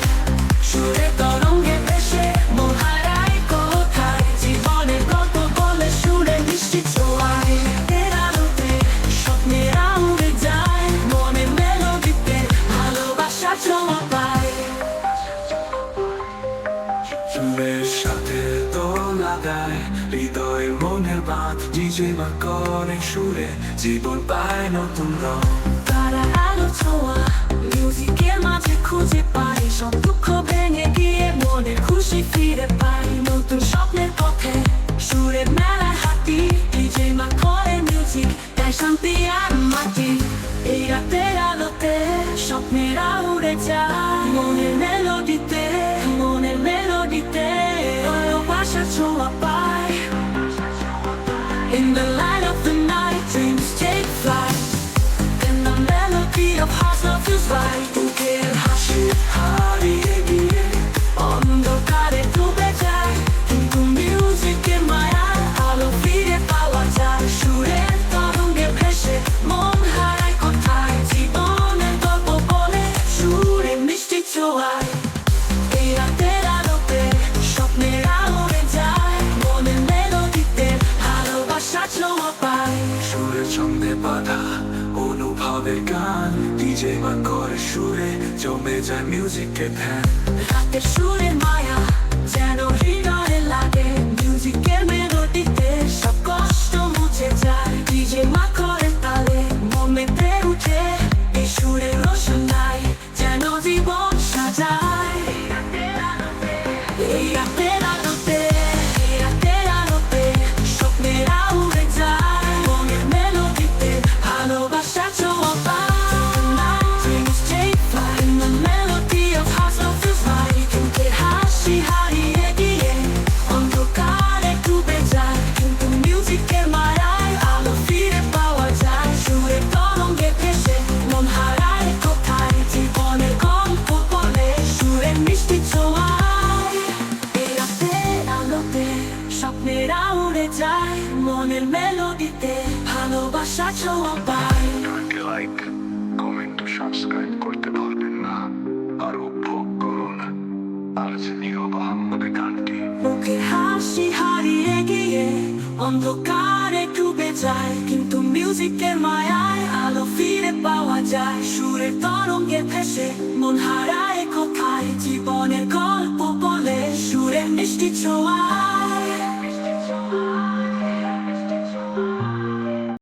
সুরে তরঙ্গে ভেসে মন হারায় কোথায় জীবনের গল্প বলে সুরে মিষ্টি ছোঁয়ায় এর আলোতে স্বপ্নেরা উড়ে যায় মনের মেলোডিতে ভালোবাসার ছোঁয়া পায় সুরের সাথে দোলা দেয় হৃদয় মনের বাঁধ ডিজে করে সুরে জীবন পায় নতুন রং তারা আলো ছোঁয়া মিউজিকের মাঝে খুঁজে পাই সব দুঃখ ভেঙে গিয়ে মনের খুশি ফিরে পাই নতুন স্বপ্নের পথে সুরের মেলায় হাঁটি ডিজে মা করে মিউজিক তাই শান্তি আর মাটি এই রাতের আলোতে স্বপ্নেরা উড়ে যায় মনের মেলোডিতে ভালোবাসার ছোঁয়া পায় In the light of the night dreams take flight In the melody of hearts that feels right বুকের হাসি হারিয়ে গিয়ে অন্ধকারে ডুবে যায় কিন্তু মিউজিকের মায়া আলো ফিরে পাওয়া যায় সুরের তরঙ্গে ভেসে মন হারায় কোথায় জীবনের গল্প বলে সুরে মিষ্টি ছোঁয়ায় এই রাতের আলোতে স্বপ্নেরা উড়ে যায় মনের মেলোডিতে ভালোবাসার ছোঁয়া পায় সুরের ছন্দে বাঁধা অনুভবের গান ডিজে করে সুরে জমে যায় মিউজিকের ধ্যান রাতের সুরের মায়া যেন হৃদয়ে লাগে মিউজিকের মেলোডিতে সব কষ্ট মুছে যায় ডিজে মা করে তালে মোমেন্টে উঠে এই সুরের রোশনাই যেন জীবন সাজায় এই রাতের আলোতে স্বপ্নেরা উড়ে যায় মনের মেলোডিতে ভালোবাসার ছোঁয়া পায় Dreams take flight in the melody of hearts that feels right বুকের হাসি হারিয়ে গিয়ে অন্ধকারে ডুবে সাবস্ক্রাইব করতে ভুলবেন না আর উপভোগ করুন আজ নীরব আহমদের গানটি। মুখে হাসি হারিয়ে গিয়ে অন্ধকারে ডুবে যায়, কিন্তু মিউজিকের মায়ায় আলো ফিরে পাওয়া যায়। সুরের তরঙ্গে ভেসে মন হারায় কোথায়, জীবনের গল্প বলে সুরের মিষ্টি ছোঁয়া